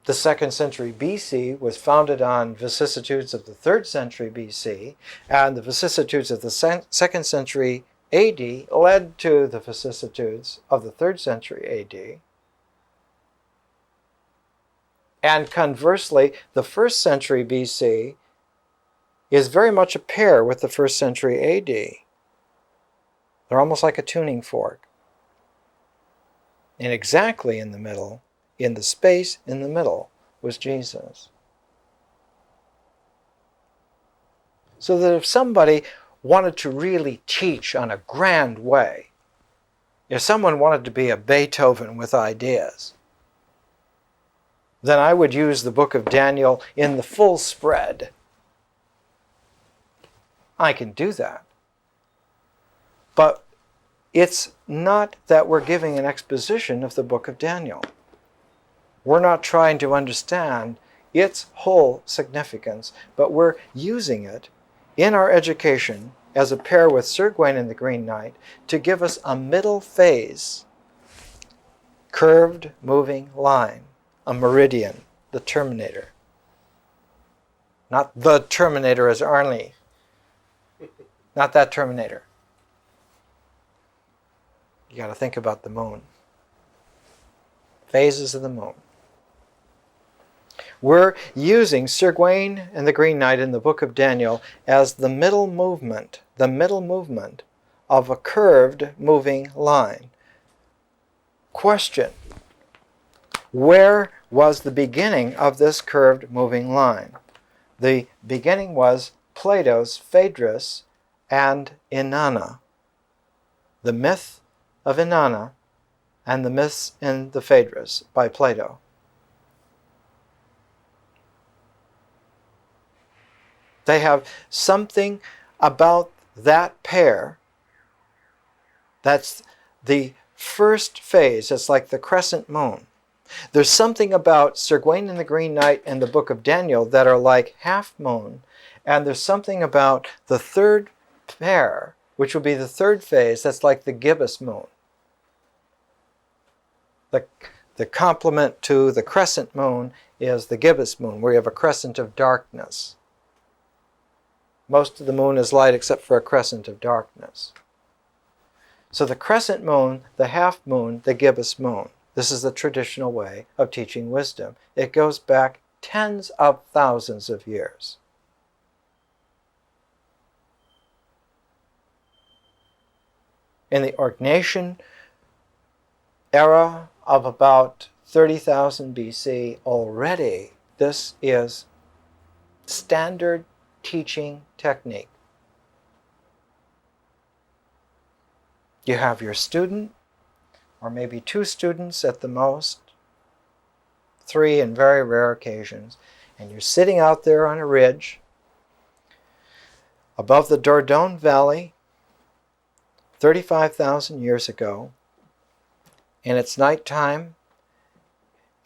S1: the 2nd century BC was founded on vicissitudes of the 3rd century BC, and the vicissitudes of the 2nd century AD led to the vicissitudes of the 3rd century AD. And conversely, the 1st century BC is very much a pair with the 1st century AD. They're almost like a tuning fork. And exactly in the middle, in the space in the middle, was Jesus. So that if somebody wanted to really teach on a grand way, if someone wanted to be a Beethoven with ideas, then I would use the book of Daniel in the full spread. I can do that. But it's not that we're giving an exposition of the book of Daniel. We're not trying to understand its whole significance, but we're using it in our education as a pair with Sir Gawain and the Green Knight to give us a middle phase, curved moving line, a meridian, the terminator. Not the Terminator as Arnie. Not that Terminator. You got to think about the moon. Phases of the moon. We're using Sir Gawain and the Green Knight in the book of Daniel as the middle movement of a curved moving line. Question: where was the beginning of this curved moving line? The beginning was Plato's Phaedrus and Inanna. The myth of Inanna and the myths in the Phaedrus by Plato. They have something about that pair that's the first phase. It's like the crescent moon. There's something about Sir Gawain and the Green Knight and the book of Daniel that are like half moon, and there's something about the third pair, which will be the third phase, that's like the gibbous moon. The complement to the crescent moon is the gibbous moon, where you have a crescent of darkness. Most of the moon is light except for a crescent of darkness. So the crescent moon, the half moon, the gibbous moon. This is the traditional way of teaching wisdom. It goes back tens of thousands of years. In the Orgnatian era of about 30,000 BC, already this is standard teaching technique. You have your student, or maybe two students at the most, three in very rare occasions, and you're sitting out there on a ridge above the Dordogne Valley 35,000 years ago, and it's nighttime,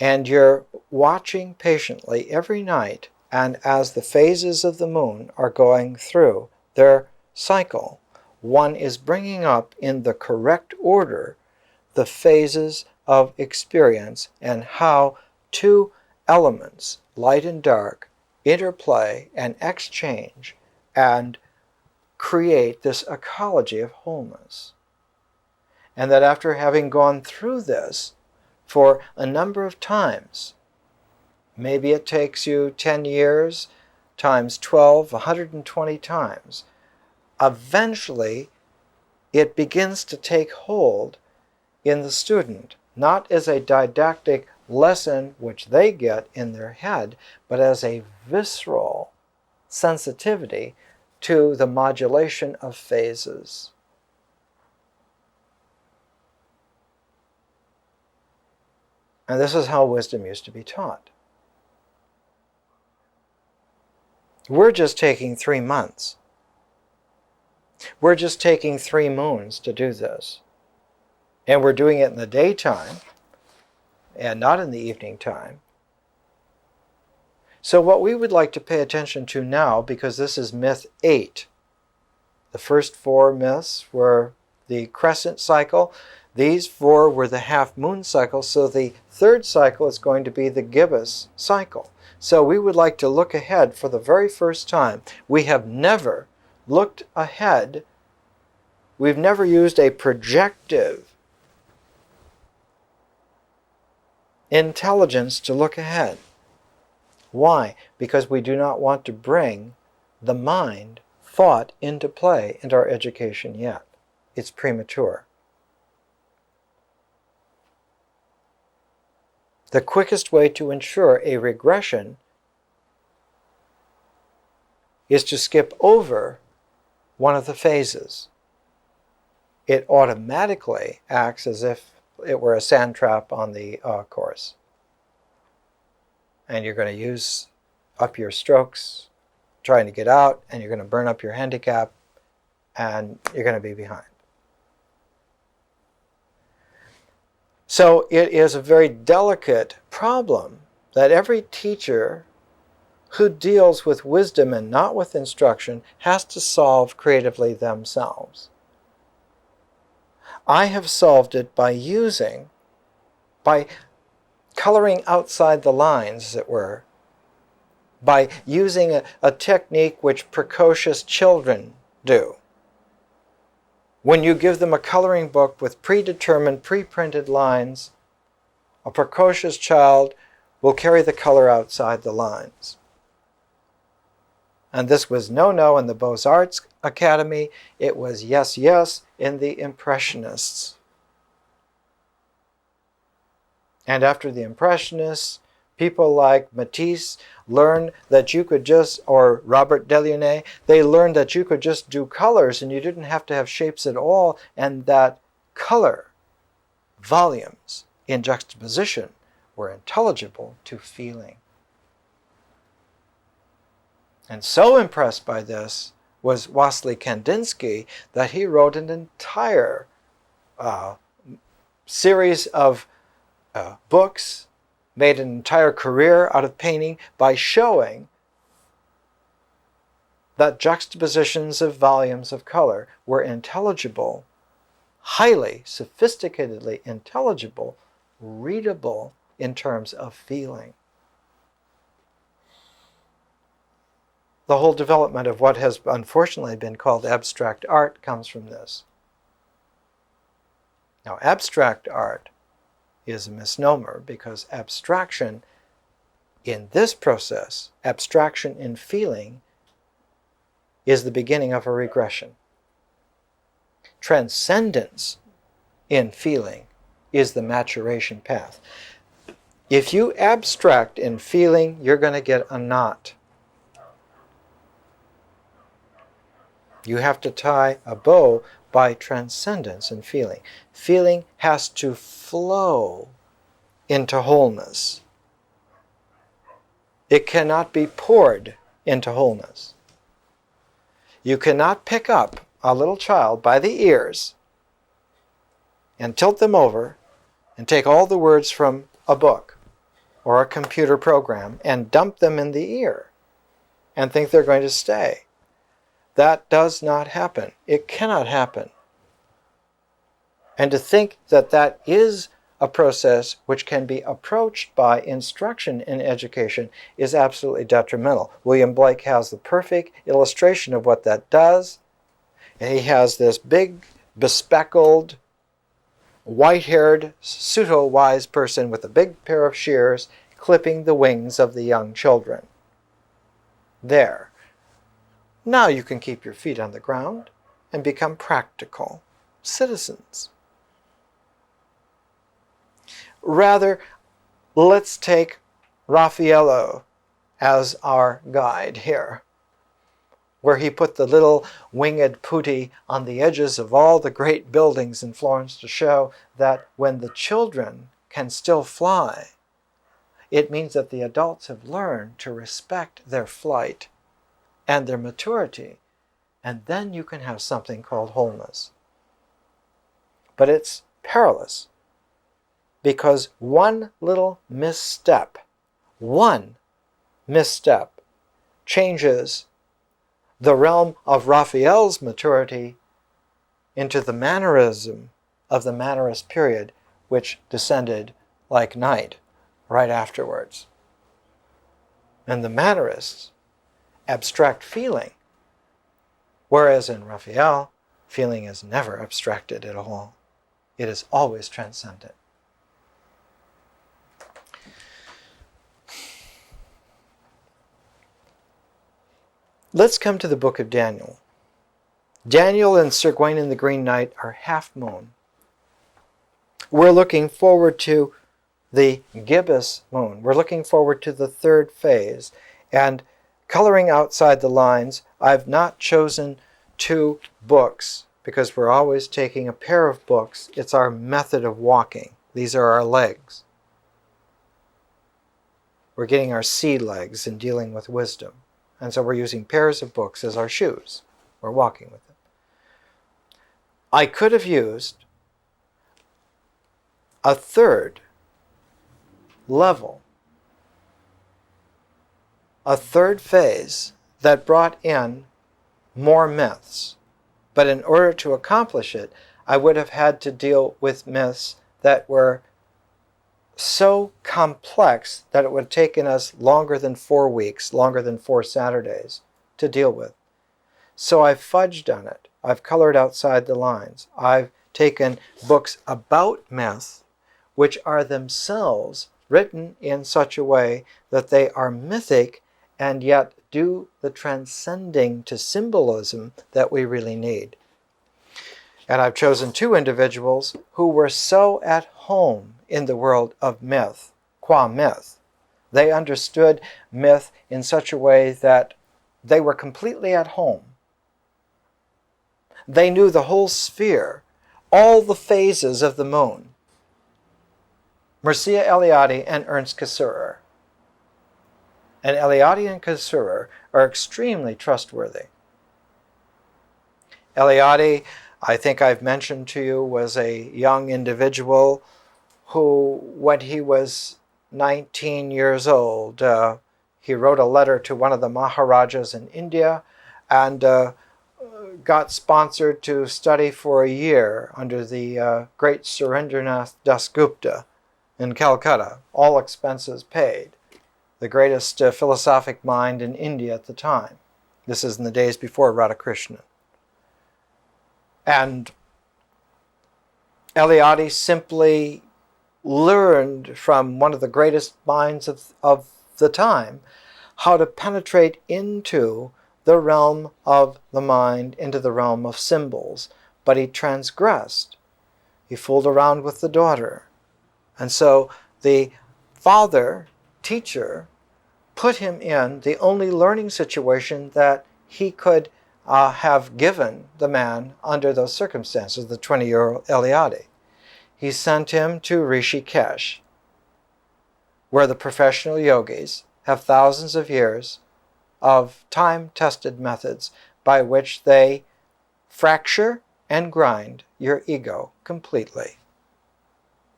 S1: and you're watching patiently every night, and as the phases of the moon are going through their cycle, one is bringing up in the correct order the phases of experience and how two elements, light and dark, interplay and exchange and create this ecology of wholeness. And that after having gone through this for a number of times, maybe it takes you 10 years times 12, 120 times, eventually it begins to take hold in the student, not as a didactic lesson which they get in their head, but as a visceral sensitivity to the modulation of phases. And this is how wisdom used to be taught. We're just taking 3 months. We're just taking 3 moons to do this. And we're doing it in the daytime and not in the evening time. So what we would like to pay attention to now, because this is myth 8, the first 4 myths were the crescent cycle. These 4 were the half moon cycle, so the third cycle is going to be the gibbous cycle. So we would like to look ahead for the very first time. We have never looked ahead. We've never used a projective intelligence to look ahead. Why? Because we do not want to bring the mind, thought, into play in our education yet. It's premature. The quickest way to ensure a regression is to skip over one of the phases. It automatically acts as if it were a sand trap on the course. And you're going to use up your strokes trying to get out, and you're going to burn up your handicap, and you're going to be behind. So it is a very delicate problem that every teacher who deals with wisdom and not with instruction has to solve creatively themselves. I have solved it by coloring outside the lines, as it were, by using a technique which precocious children do. When you give them a coloring book with predetermined, pre-printed lines, a precocious child will carry the color outside the lines. And this was no in the Beaux-Arts Academy. It was yes in the Impressionists. And after the Impressionists, people like Matisse learned that you could just, or Robert Delaunay, they learned that you could just do colors and you didn't have to have shapes at all, and that color volumes in juxtaposition were intelligible to feeling. And so impressed by this was Wassily Kandinsky that he wrote an entire series of books, made an entire career out of painting by showing that juxtapositions of volumes of color were intelligible, highly sophisticatedly intelligible, readable in terms of feeling. The whole development of what has unfortunately been called abstract art comes from this. Now, abstract art is a misnomer because abstraction in this process, abstraction in feeling, is the beginning of a regression. Transcendence in feeling is the maturation path. If you abstract in feeling, you're going to get a knot. You have to tie a bow by transcendence in feeling. Feeling has to flow into wholeness. It cannot be poured into wholeness. You cannot pick up a little child by the ears and tilt them over and take all the words from a book or a computer program and dump them in the ear and think they're going to stay. That does not happen. It cannot happen. And to think that that is a process which can be approached by instruction in education is absolutely detrimental. William Blake has the perfect illustration of what that does. He has this big, bespectacled, white-haired, pseudo-wise person with a big pair of shears clipping the wings of the young children. There. Now you can keep your feet on the ground and become practical citizens. Rather, let's take Raffaello as our guide here, where he put the little winged putti on the edges of all the great buildings in Florence to show that when the children can still fly, it means that the adults have learned to respect their flight and their maturity, and then you can have something called wholeness. But it's perilous, because one little misstep changes the realm of Raphael's maturity into the mannerism of the Mannerist period, which descended like night right afterwards. And the Mannerists abstract feeling, whereas in Raphael, feeling is never abstracted at all. It is always transcendent. Let's come to the book of Daniel. Daniel and Sir Gawain the Green Knight are half moon. We're looking forward to the gibbous moon. We're looking forward to the third phase. And coloring outside the lines, I've not chosen 2 books because we're always taking a pair of books. It's our method of walking. These are our legs. We're getting our sea legs in dealing with wisdom. And so we're using pairs of books as our shoes. We're walking with them. I could have used a third level, a third phase that brought in more myths. But in order to accomplish it, I would have had to deal with myths that were so complex that it would have taken us longer than 4 weeks, longer than 4 Saturdays to deal with. So I've fudged on it. I've colored outside the lines. I've taken books about myth, which are themselves written in such a way that they are mythic and yet do the transcending to symbolism that we really need. And I've chosen 2 individuals who were so at home in the world of myth, qua myth. They understood myth in such a way that they were completely at home. They knew the whole sphere, all the phases of the moon. Mircea Eliade and Ernst Cassirer. And Eliade and Cassirer are extremely trustworthy. Eliade, I think I've mentioned to you, was a young individual who, when he was 19 years old, he wrote a letter to one of the Maharajas in India and got sponsored to study for a year under the great Surendranath Dasgupta in Calcutta, all expenses paid, the greatest philosophic mind in India at the time. This is in the days before Radhakrishnan. And Eliade simply learned from one of the greatest minds of the time how to penetrate into the realm of the mind, into the realm of symbols. But he transgressed. He fooled around with the daughter. And so the father, teacher, put him in the only learning situation that he could have given the man under those circumstances, the 20-year-old Eliade. He sent him to Rishikesh, where the professional yogis have thousands of years of time-tested methods by which they fracture and grind your ego completely.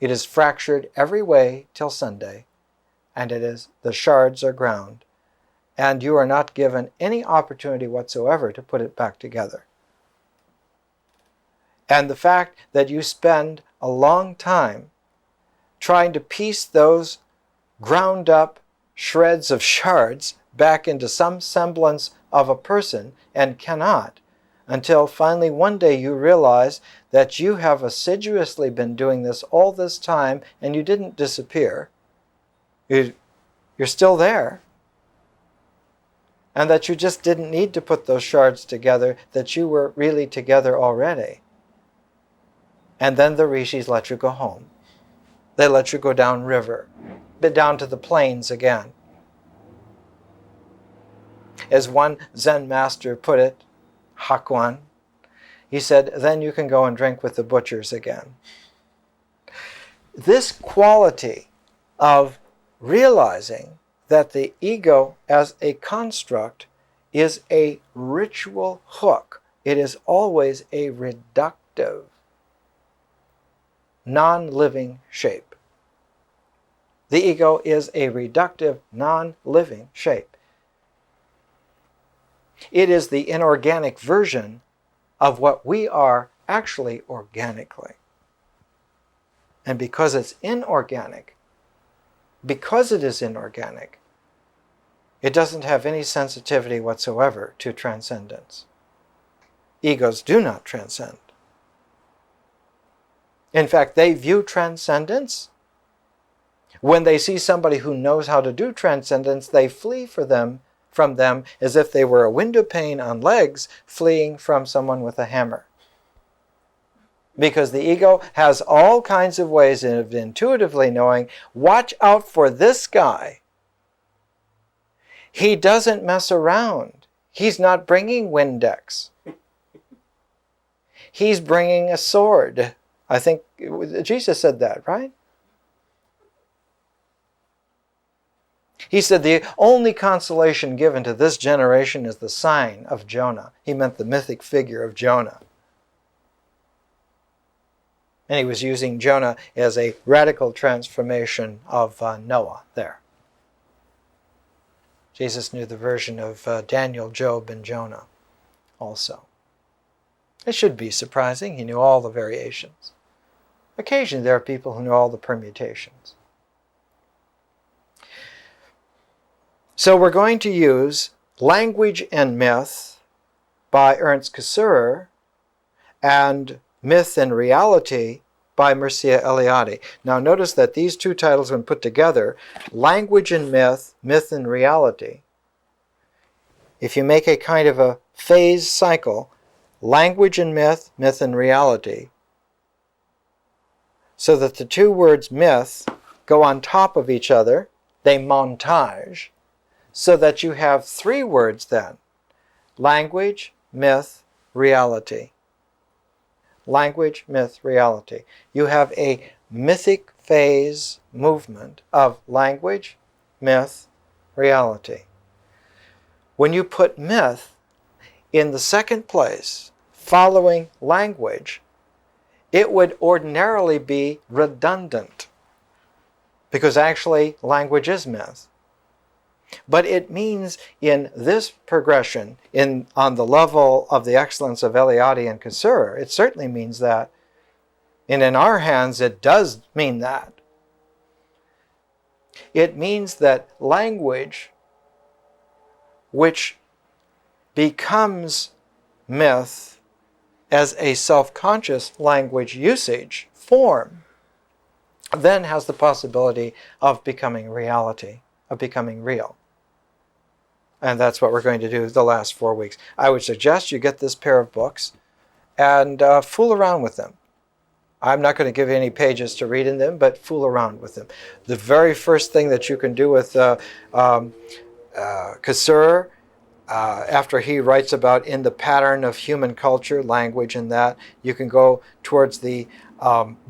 S1: It is fractured every way till Sunday, and the shards are ground, and you are not given any opportunity whatsoever to put it back together. And the fact that you spend a long time trying to piece those ground up shreds of shards back into some semblance of a person and cannot, until finally one day you realize that you have assiduously been doing this all this time and you didn't disappear. You're still there. And that you just didn't need to put those shards together, that you were really together already. And then the rishis let you go home. They let you go down river, but down to the plains again. As one Zen master put it, Hakuan, he said, then you can go and drink with the butchers again. This quality of realizing that the ego as a construct is a ritual hook. It is always a reductive, non-living shape. The ego is a reductive, non-living shape. It is the inorganic version of what we are actually organically. And because it's inorganic, because it is inorganic, it doesn't have any sensitivity whatsoever to transcendence. Egos do not transcend. In fact, they view transcendence. When they see somebody who knows how to do transcendence, they flee from them as if they were a window pane on legs fleeing from someone with a hammer. Because the ego has all kinds of ways of intuitively knowing, watch out for this guy. He doesn't mess around. He's not bringing Windex. He's bringing a sword. I think Jesus said that, right? He said the only consolation given to this generation is the sign of Jonah. He meant the mythic figure of Jonah. And he was using Jonah as a radical transformation of Noah there. Jesus knew the version of Daniel, Job, and Jonah also. It should be surprising. He knew all the variations. Occasionally there are people who know all the permutations. So we're going to use Language and Myth by Ernst Cassirer and Myth and Reality by Mircea Eliade. Now notice that these two titles, when put together, Language and Myth, Myth and Reality, if you make a kind of a phase cycle, Language and Myth, Myth and Reality, so that the two words myth go on top of each other, they montage, so that you have three words then, language, myth, reality. Language, myth, reality. You have a mythic phase movement of language, myth, reality. When you put myth in the second place, following language, it would ordinarily be redundant, because actually language is myth. But it means in this progression, on the level of the excellence of Eliade and Cassirer, it certainly means that. And in our hands, it does mean that. It means that language, which becomes myth as a self-conscious language usage form, then has the possibility of becoming reality, of becoming real. And that's what we're going to do the last 4 weeks. I would suggest you get this pair of books and fool around with them. I'm not going to give you any pages to read in them, but fool around with them. The very first thing that you can do with Cassirer, after he writes about in the pattern of human culture, language and that, you can go towards the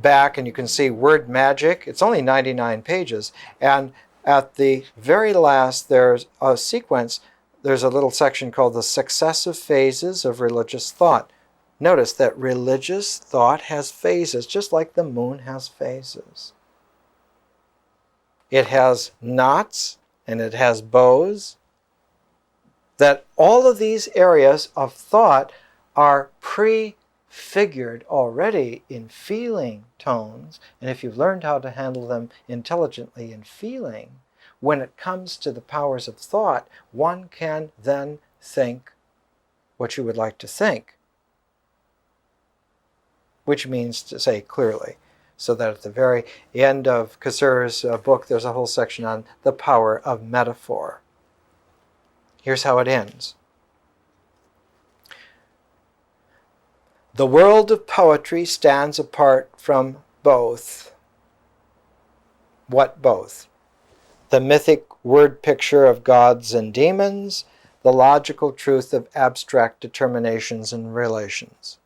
S1: back and you can see word magic. It's only 99 pages. And at the very last, there's a sequence, there's a little section called the successive phases of religious thought. Notice that religious thought has phases, just like the moon has phases. It has knots and it has bows. That all of these areas of thought are prefigured already in feeling tones, and if you've learned how to handle them intelligently in feeling, when it comes to the powers of thought, one can then think what you would like to think, which means to say clearly. So that at the very end of Cassirer's book, there's a whole section on the power of metaphor. Here's how it ends. The world of poetry stands apart from both. What both? The mythic word picture of gods and demons, the logical truth of abstract determinations and relations.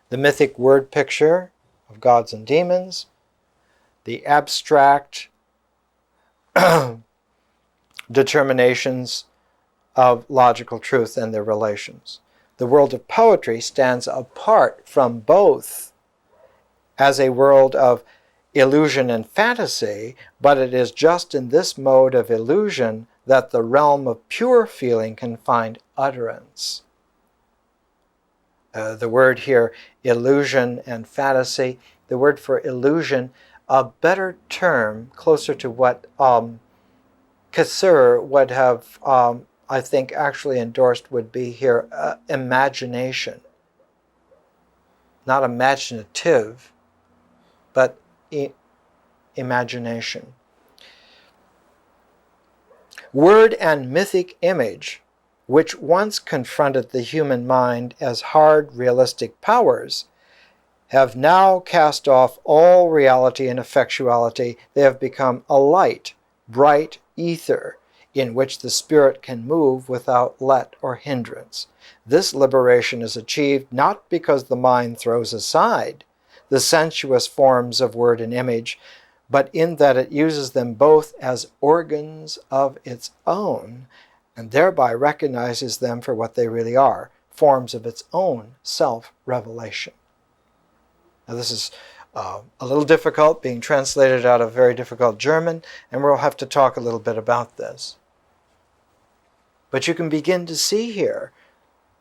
S1: The mythic word picture of gods and demons, the abstract determinations of logical truth and their relations. The world of poetry stands apart from both as a world of illusion and fantasy, but it is just in this mode of illusion that the realm of pure feeling can find utterance. The word here, illusion and fantasy, the word for illusion, a better term, closer to what Cassirer would have, I think, actually endorsed would be here, imagination. Not imaginative, but imagination. Word and mythic image which once confronted the human mind as hard, realistic powers, have now cast off all reality and effectuality. They have become a light, bright ether in which the spirit can move without let or hindrance. This liberation is achieved not because the mind throws aside the sensuous forms of word and image, but in that it uses them both as organs of its own, and thereby recognizes them for what they really are, forms of its own self-revelation. Now this is a little difficult, being translated out of very difficult German, and we'll have to talk a little bit about this. But you can begin to see here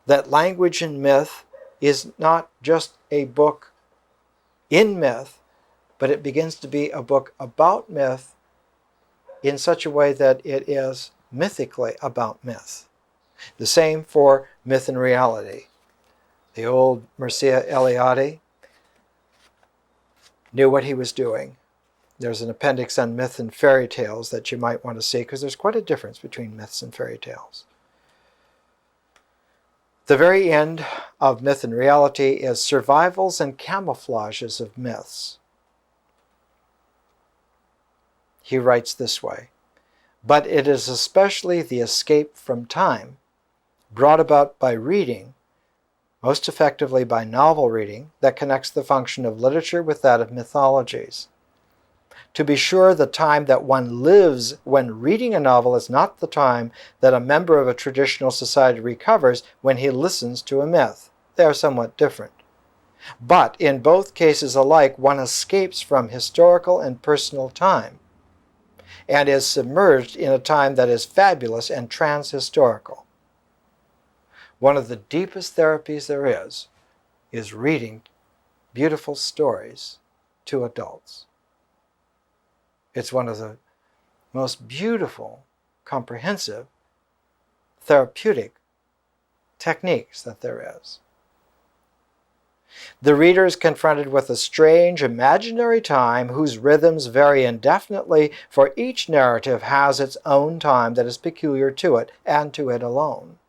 S1: that Language and Myth is not just a book in myth, but it begins to be a book about myth in such a way that it is mythically about myth. The same for Myth and Reality. The old Mircea Eliade knew what he was doing. There's an appendix on myth and fairy tales that you might want to see, because there's quite a difference between myths and fairy tales. The very end of Myth and Reality is survivals and camouflages of myths. He writes this way, "But it is especially the escape from time, brought about by reading, most effectively by novel reading, that connects the function of literature with that of mythologies. To be sure, the time that one lives when reading a novel is not the time that a member of a traditional society recovers when he listens to a myth. They are somewhat different. But in both cases alike, one escapes from historical and personal time, and is submerged in a time that is fabulous and trans-historical. One of the deepest therapies there is reading beautiful stories to adults. It's one of the most beautiful, comprehensive, therapeutic techniques that there is. The reader is confronted with a strange imaginary time whose rhythms vary indefinitely, for each narrative has its own time that is peculiar to it and to it alone.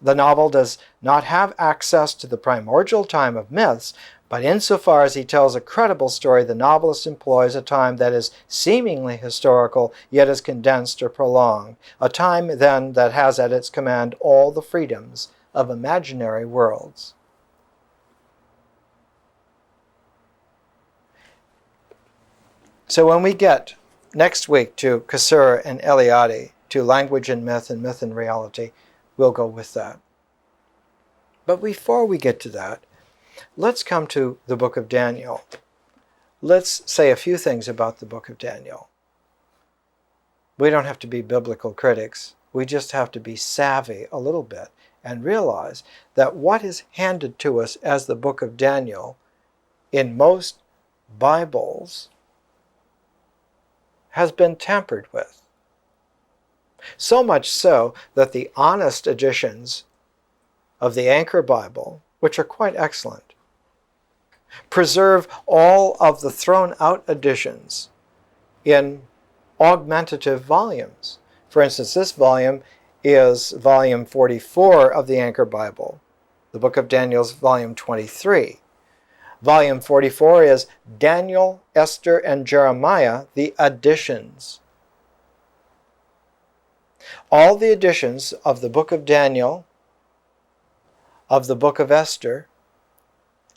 S1: The novel does not have access to the primordial time of myths, but insofar as he tells a credible story, the novelist employs a time that is seemingly historical, yet is condensed or prolonged, a time then that has at its command all the freedoms of imaginary worlds." So when we get next week to Cassura and Eliade, to Language and Myth and Reality, we'll go with that. But before we get to that, let's come to the book of Daniel. Let's say a few things about the book of Daniel. We don't have to be biblical critics. We just have to be savvy a little bit and realize that what is handed to us as the book of Daniel in most Bibles has been tampered with. So much so that the honest editions of the Anchor Bible, which are quite excellent, preserve all of the thrown out editions in augmentative volumes. For instance, this volume is volume 44 of the Anchor Bible. The book of Daniel is volume 23. Volume 44 is Daniel, Esther, and Jeremiah, the editions. All the editions of the book of Daniel, of the book of Esther,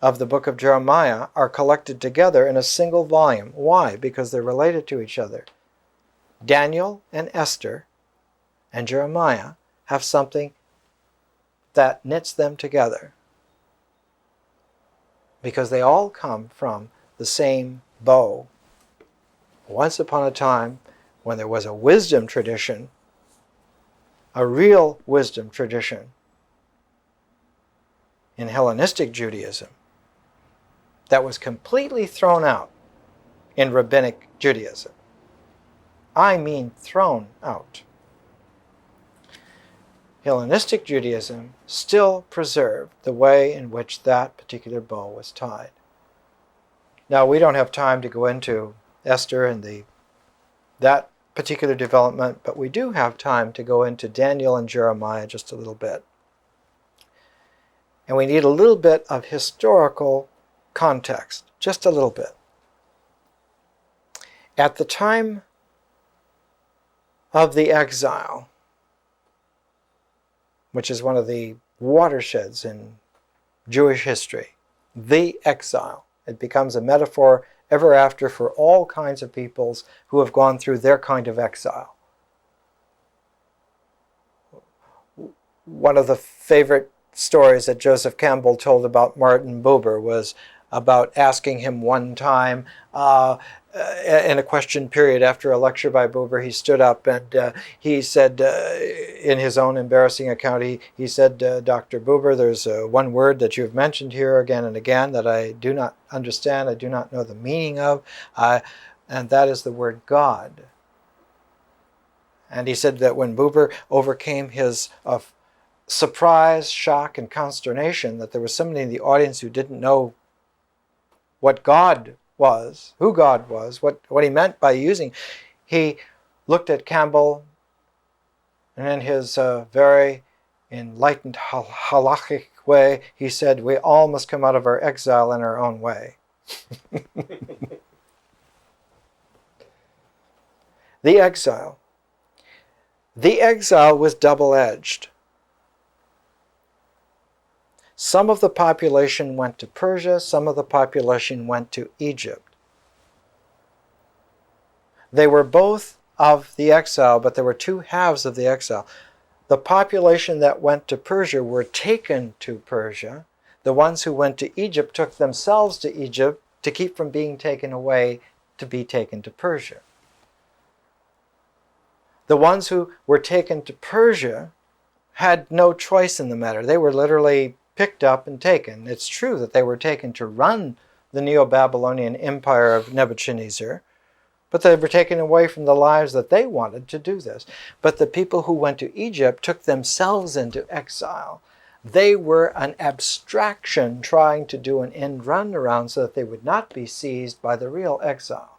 S1: of the book of Jeremiah are collected together in a single volume. Why? Because they're related to each other. Daniel and Esther and Jeremiah have something that knits them together, because they all come from the same bow. Once upon a time, when there was a wisdom tradition, a real wisdom tradition in Hellenistic Judaism, that was completely thrown out in Rabbinic Judaism. I mean thrown out. Hellenistic Judaism still preserved the way in which that particular bow was tied. Now, we don't have time to go into Esther and that particular development, but we do have time to go into Daniel and Jeremiah just a little bit. And we need a little bit of historical context, just a little bit. At the time of the exile, which is one of the watersheds in Jewish history, the exile. It becomes a metaphor ever after for all kinds of peoples who have gone through their kind of exile. One of the favorite stories that Joseph Campbell told about Martin Buber was about asking him one time in a question period after a lecture by Buber, he stood up and he said, in his own embarrassing account, he said, Dr. Buber, there's one word that you've mentioned here again and again that I do not understand, I do not know the meaning of, and that is the word God. And he said that when Buber overcame his surprise, shock, and consternation that there was somebody in the audience who didn't know what God was, who God was, what he meant by using, he looked at Campbell and in his very enlightened halachic way, he said, we all must come out of our exile in our own way. The exile. The exile was double-edged. Some of the population went to Persia, some of the population went to Egypt. They were both of the exile, but there were two halves of the exile. The population that went to Persia were taken to Persia. The ones who went to Egypt took themselves to Egypt to keep from being taken away to be taken to Persia. The ones who were taken to Persia had no choice in the matter. They were literally picked up and taken. It's true that they were taken to run the Neo-Babylonian empire of Nebuchadnezzar, but they were taken away from the lives that they wanted to do this. But the people who went to Egypt took themselves into exile. They were an abstraction trying to do an end run around so that they would not be seized by the real exile.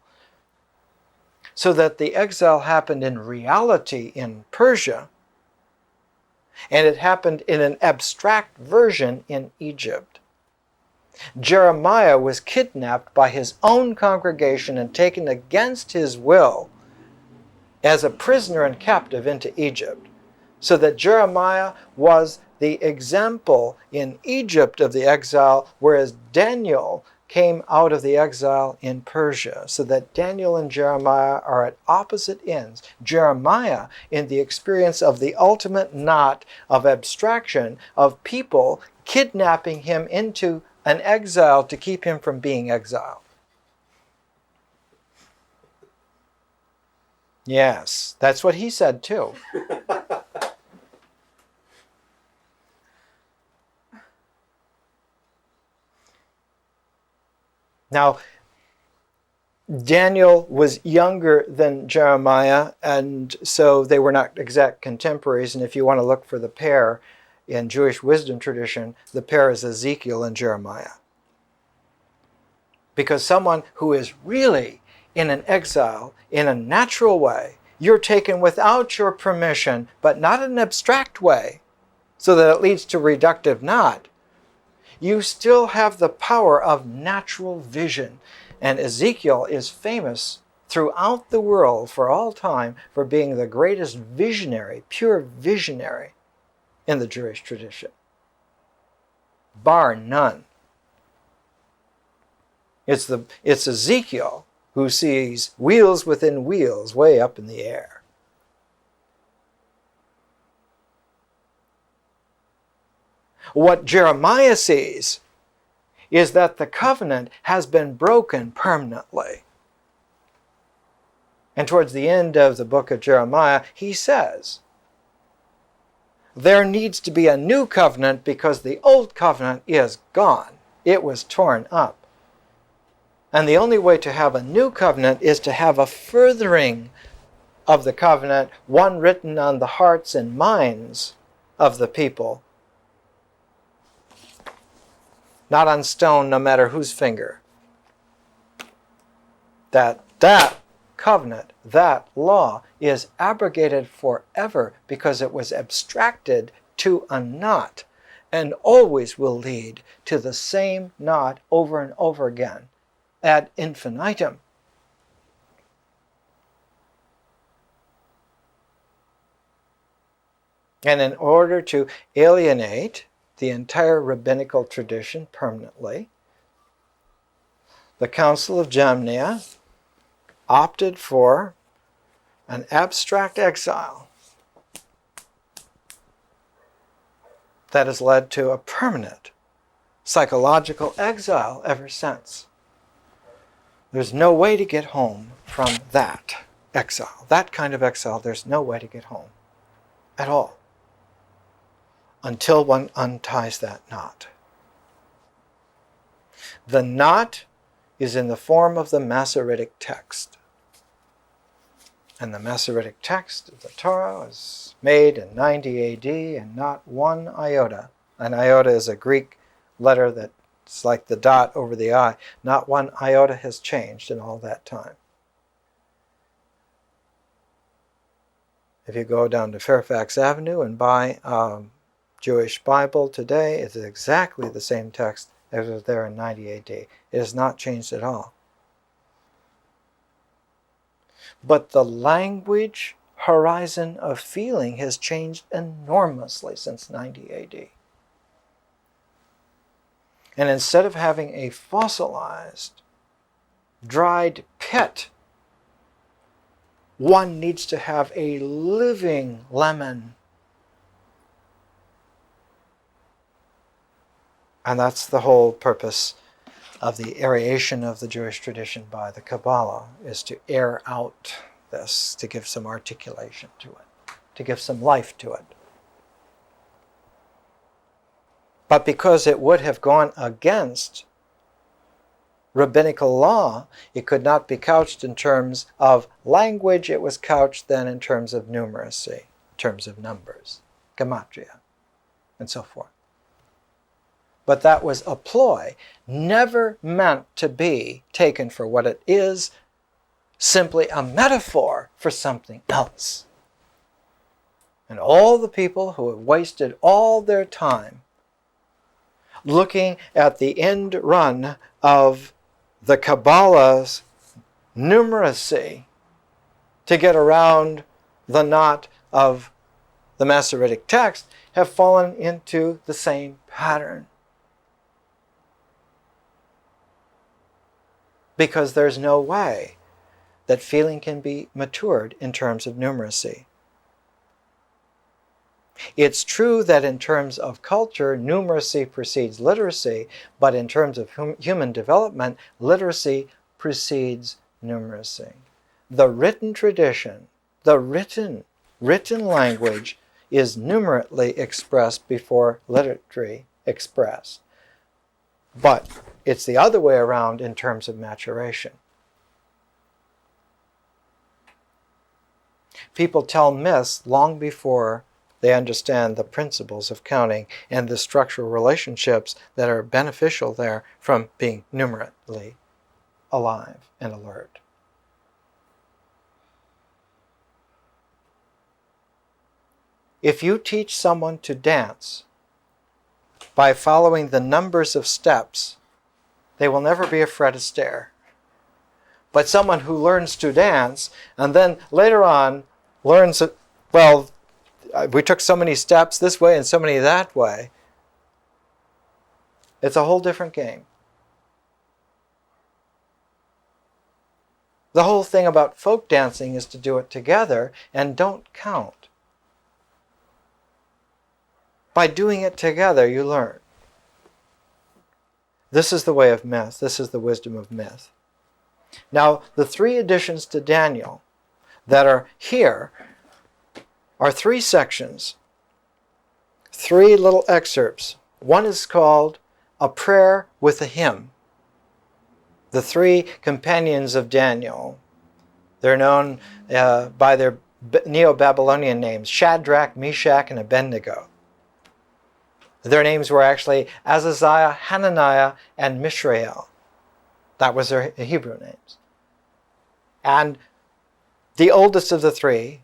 S1: So that the exile happened in reality in Persia, and it happened in an abstract version in Egypt. Jeremiah was kidnapped by his own congregation and taken against his will as a prisoner and captive into Egypt, so that Jeremiah was the example in Egypt of the exile, whereas Daniel came out of the exile in Persia, so that Daniel and Jeremiah are at opposite ends. Jeremiah in the experience of the ultimate knot of abstraction of people kidnapping him into an exile to keep him from being exiled. Yes, that's what he said too. Now, Daniel was younger than Jeremiah, and so they were not exact contemporaries. And if you want to look for the pair in Jewish wisdom tradition, the pair is Ezekiel and Jeremiah. Because someone who is really in an exile, in a natural way, you're taken without your permission, but not in an abstract way, so that it leads to reductive knot. You still have the power of natural vision. And Ezekiel is famous throughout the world for all time for being the greatest visionary, pure visionary in the Jewish tradition. Bar none. It's Ezekiel who sees wheels within wheels way up in the air. What Jeremiah sees is that the covenant has been broken permanently. And towards the end of the book of Jeremiah, he says, there needs to be a new covenant because the old covenant is gone. It was torn up. And the only way to have a new covenant is to have a furthering of the covenant, one written on the hearts and minds of the people, not on stone, no matter whose finger. That covenant, that law, is abrogated forever because it was abstracted to a knot and always will lead to the same knot over and over again ad infinitum. And in order to alienate the entire rabbinical tradition permanently, the Council of Jamnia opted for an abstract exile that has led to a permanent psychological exile ever since. There's no way to get home from that exile. That kind of exile, there's no way to get home at all until one unties that knot. The knot is in the form of the Masoretic text. And the Masoretic text of the Torah was made in 90 AD and not one iota. An iota is a Greek letter that's like the dot over the I. Not one iota has changed in all that time. If you go down to Fairfax Avenue and buy a Jewish Bible today, it's exactly the same text as was there in 90 AD. It has not changed at all. But the language horizon of feeling has changed enormously since 90 AD. And instead of having a fossilized, dried pit, one needs to have a living lemon. And that's the whole purpose of the aeration of the Jewish tradition by the Kabbalah, is to air out this, to give some articulation to it, to give some life to it. But because it would have gone against rabbinical law, it could not be couched in terms of language, it was couched then in terms of numeracy, in terms of numbers, gematria, and so forth. But that was a ploy, never meant to be taken for what it is, simply a metaphor for something else. And all the people who have wasted all their time looking at the end run of the Kabbalah's numeracy to get around the knot of the Masoretic text have fallen into the same pattern. Because there's no way that feeling can be matured in terms of numeracy. It's true that in terms of culture, numeracy precedes literacy, but in terms of human development, literacy precedes numeracy. The written tradition, the written language is numerically expressed before literally expressed. But it's the other way around in terms of maturation. People tell myths long before they understand the principles of counting and the structural relationships that are beneficial there from being numerically alive and alert. If you teach someone to dance by following the numbers of steps, they will never be a Fred Astaire. But someone who learns to dance and then later on learns, well, we took so many steps this way and so many that way, it's a whole different game. The whole thing about folk dancing is to do it together and don't count. By doing it together, you learn. This is the way of myth. This is the wisdom of myth. Now, the three additions to Daniel that are here are three sections, three little excerpts. One is called A Prayer with a Hymn. The three companions of Daniel, they're known by their Neo-Babylonian names, Shadrach, Meshach, and Abednego. Their names were actually Azaziah, Hananiah, and Mishael. That was their Hebrew names. And the oldest of the three,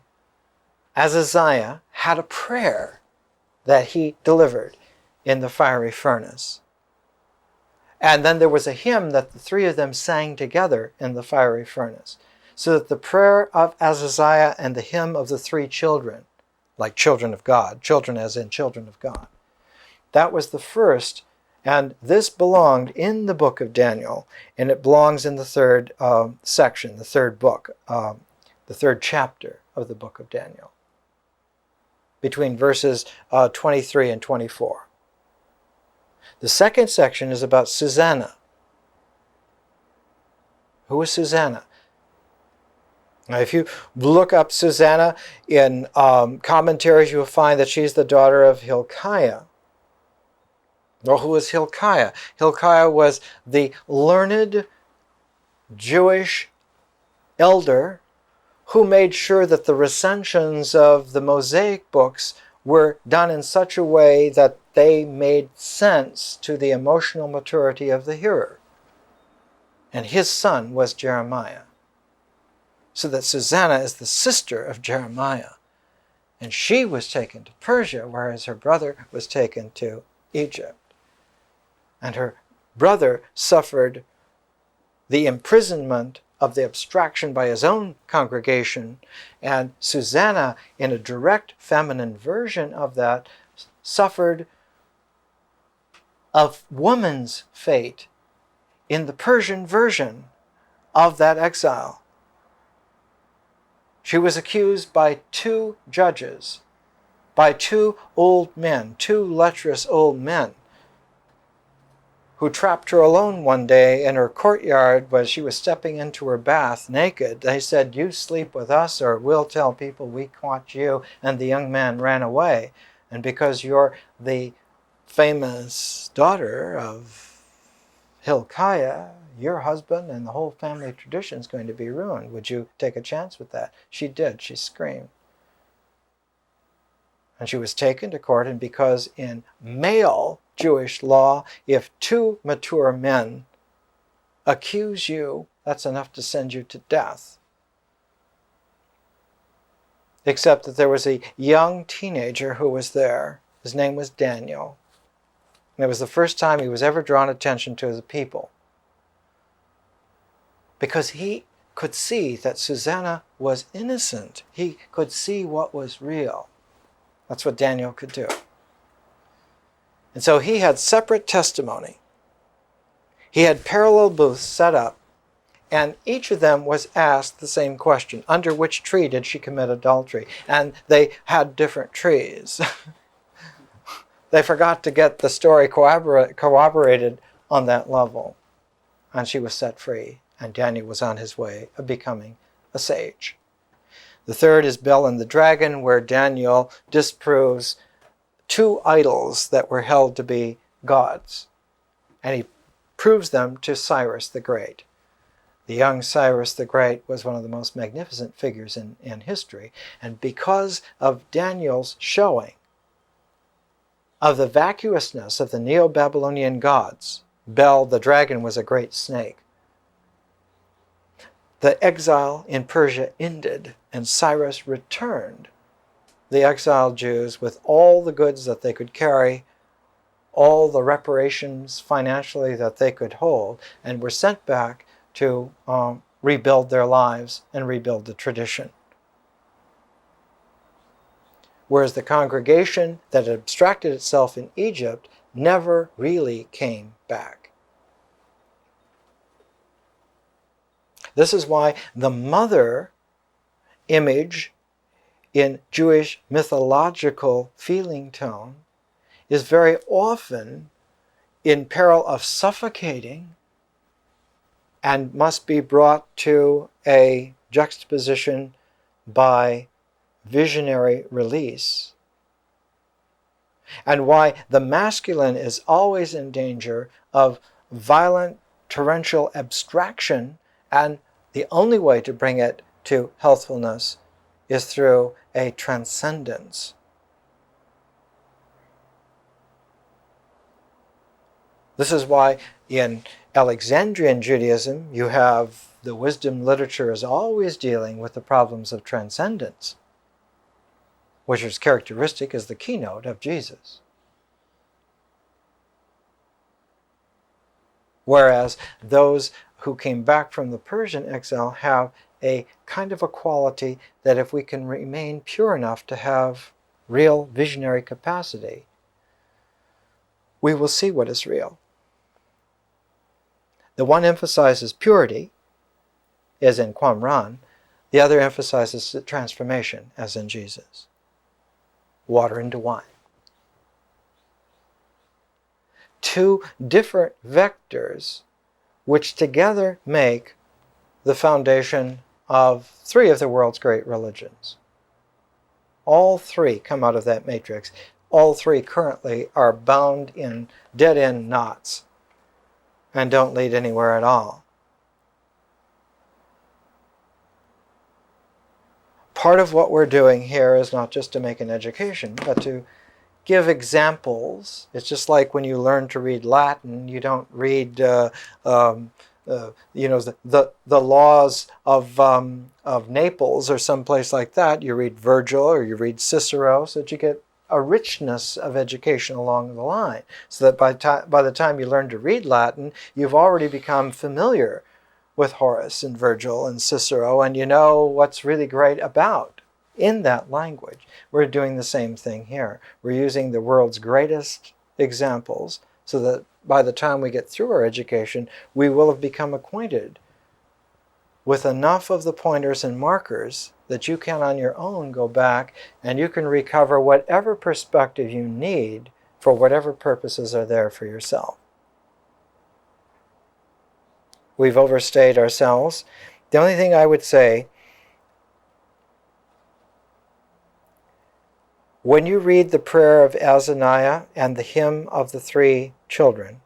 S1: Azaziah, had a prayer that he delivered in the fiery furnace. And then there was a hymn that the three of them sang together in the fiery furnace. So that the prayer of Azaziah and the hymn of the three children, like children of God, children as in children of God, that was the first, and this belonged in the book of Daniel, and it belongs in the third section, the third book, the third chapter of the book of Daniel, between verses 23 and 24. The second section is about Susanna. Who is Susanna? Now, if you look up Susanna in commentaries, you will find that she's the daughter of Hilkiah. Well, who was Hilkiah? Hilkiah was the learned Jewish elder who made sure that the recensions of the Mosaic books were done in such a way that they made sense to the emotional maturity of the hearer. And his son was Jeremiah. So that Susanna is the sister of Jeremiah. And she was taken to Persia, whereas her brother was taken to Egypt. And her brother suffered the imprisonment of the abstraction by his own congregation, and Susanna, in a direct feminine version of that, suffered a woman's fate in the Persian version of that exile. She was accused by two judges, by two old men, two lecherous old men, who trapped her alone one day in her courtyard when she was stepping into her bath naked. They said, "You sleep with us or we'll tell people we caught you." And the young man ran away. And because you're the famous daughter of Hilkiah, your husband and the whole family tradition is going to be ruined. Would you take a chance with that? She did. She screamed. And she was taken to court, and because in male Jewish law, if two mature men accuse you, that's enough to send you to death. Except that there was a young teenager who was there. His name was Daniel. And it was the first time he was ever drawn attention to the people. Because he could see that Susanna was innocent. He could see what was real. That's what Daniel could do. And so he had separate testimony. He had parallel booths set up, and each of them was asked the same question: under which tree did she commit adultery? And they had different trees. They forgot to get the story corroborated on that level. And she was set free, and Daniel was on his way of becoming a sage. The third is Bel and the Dragon, where Daniel disproves two idols that were held to be gods. And he proves them to Cyrus the Great. The young Cyrus the Great was one of the most magnificent figures in history. And because of Daniel's showing of the vacuousness of the Neo-Babylonian gods, Bel the dragon was a great snake. The exile in Persia ended, and Cyrus returned the exiled Jews with all the goods that they could carry, all the reparations financially that they could hold, and were sent back to rebuild their lives and rebuild the tradition. Whereas the congregation that had abstracted itself in Egypt never really came back. This is why the mother image in Jewish mythological feeling tone is very often in peril of suffocating and must be brought to a juxtaposition by visionary release. And why the masculine is always in danger of violent torrential abstraction, and the only way to bring it to healthfulness is through a transcendence. This is why in Alexandrian Judaism, you have the wisdom literature is always dealing with the problems of transcendence, which is characteristic as the keynote of Jesus. Whereas those who came back from the Persian exile have a kind of a quality that if we can remain pure enough to have real visionary capacity, we will see what is real. The one emphasizes purity, as in Qumran. The other emphasizes transformation, as in Jesus. Water into wine. Two different vectors which together make the foundation of three of the world's great religions. All three come out of that matrix. All three currently are bound in dead-end knots and don't lead anywhere at all. Part of what we're doing here is not just to make an education, but to give examples. It's just like when you learn to read Latin, you don't read the laws of Naples or someplace like that. You read Virgil or you read Cicero so that you get a richness of education along the line. So that by the time you learn to read Latin, you've already become familiar with Horace and Virgil and Cicero, and you know what's really great about in that language. We're doing the same thing here. We're using the world's greatest examples so that by the time we get through our education, we will have become acquainted with enough of the pointers and markers that you can on your own go back and you can recover whatever perspective you need for whatever purposes are there for yourself. We've overstayed ourselves. The only thing I would say, when you read the prayer of Azaniah and the hymn of the three children,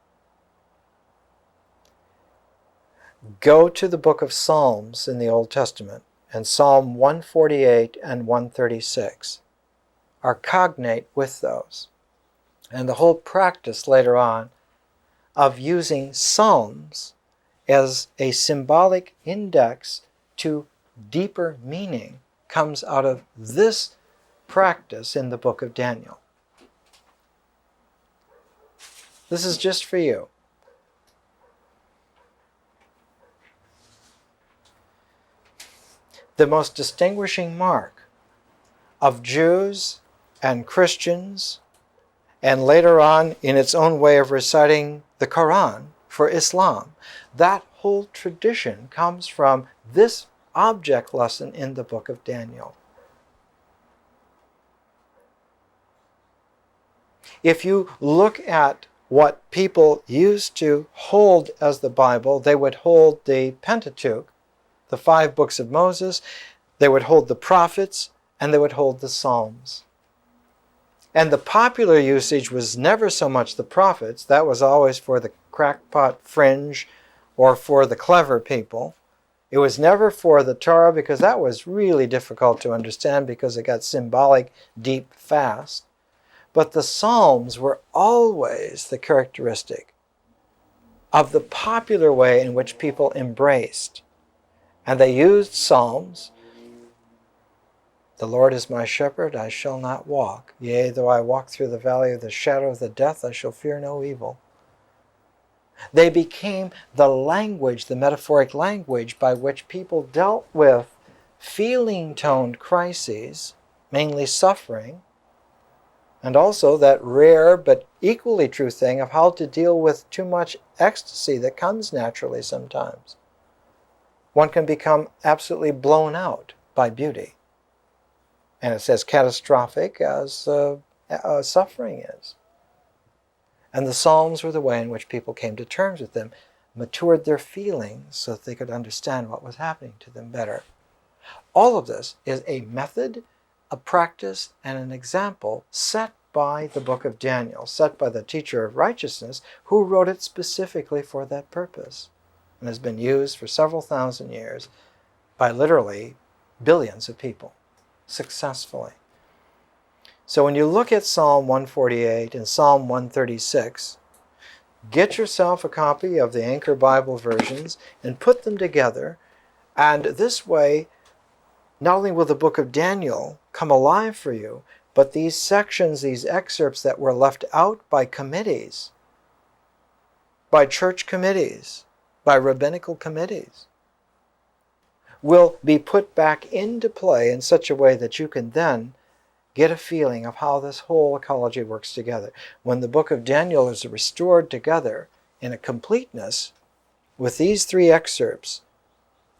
S1: go to the book of Psalms in the Old Testament, and Psalm 148 and 136 are cognate with those. And the whole practice later on of using Psalms as a symbolic index to deeper meaning comes out of this practice in the book of Daniel. This is just for you. The most distinguishing mark of Jews and Christians, and later on in its own way of reciting the Quran for Islam, that whole tradition comes from this object lesson in the book of Daniel. If you look at what people used to hold as the Bible, they would hold the Pentateuch, the 5 books of Moses, they would hold the prophets, and they would hold the Psalms. And the popular usage was never so much the prophets. That was always for the crackpot fringe or for the clever people. It was never for the Torah because that was really difficult to understand because it got symbolic deep fast. But the Psalms were always the characteristic of the popular way in which people embraced. And they used Psalms. The Lord is my shepherd, I shall not walk. Yea, though I walk through the valley of the shadow of the death, I shall fear no evil. They became the language, the metaphoric language by which people dealt with feeling-toned crises, mainly suffering, and also that rare but equally true thing of how to deal with too much ecstasy that comes naturally sometimes. One can become absolutely blown out by beauty. And it's as catastrophic as suffering is. And the Psalms were the way in which people came to terms with them, matured their feelings so that they could understand what was happening to them better. All of this is a method, a practice, and an example set by the book of Daniel, set by the teacher of righteousness who wrote it specifically for that purpose and has been used for several thousand years by literally billions of people successfully. So when you look at Psalm 148 and Psalm 136, Get yourself a copy of the Anchor Bible versions and put them together. And this way, not only will the book of Daniel come alive for you, but these sections, these excerpts that were left out by committees, by church committees, by rabbinical committees, will be put back into play in such a way that you can then get a feeling of how this whole ecology works together. When the book of Daniel is restored together in a completeness with these three excerpts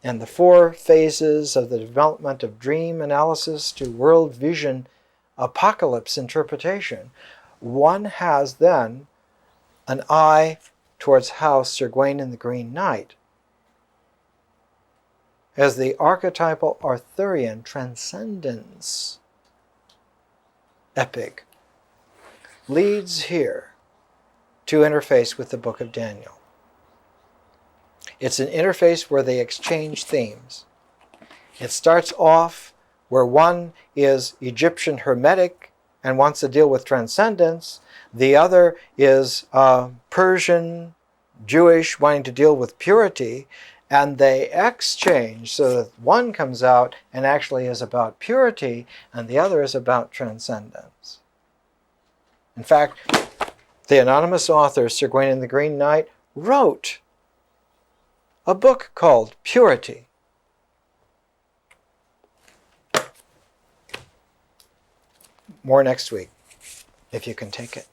S1: and the four phases of the development of dream analysis to world vision apocalypse interpretation, one has then an eye towards how Sir Gawain and the Green Knight, as the archetypal Arthurian Transcendence epic, leads here to interface with the book of Daniel. It's an interface where they exchange themes. It starts off where one is Egyptian Hermetic and wants to deal with transcendence. The other is Persian Jewish, wanting to deal with purity. And they exchange so that one comes out and actually is about purity and the other is about transcendence. In fact, the anonymous author, Sir Gawain and the Green Knight, wrote a book called Purity. More next week, if you can take it.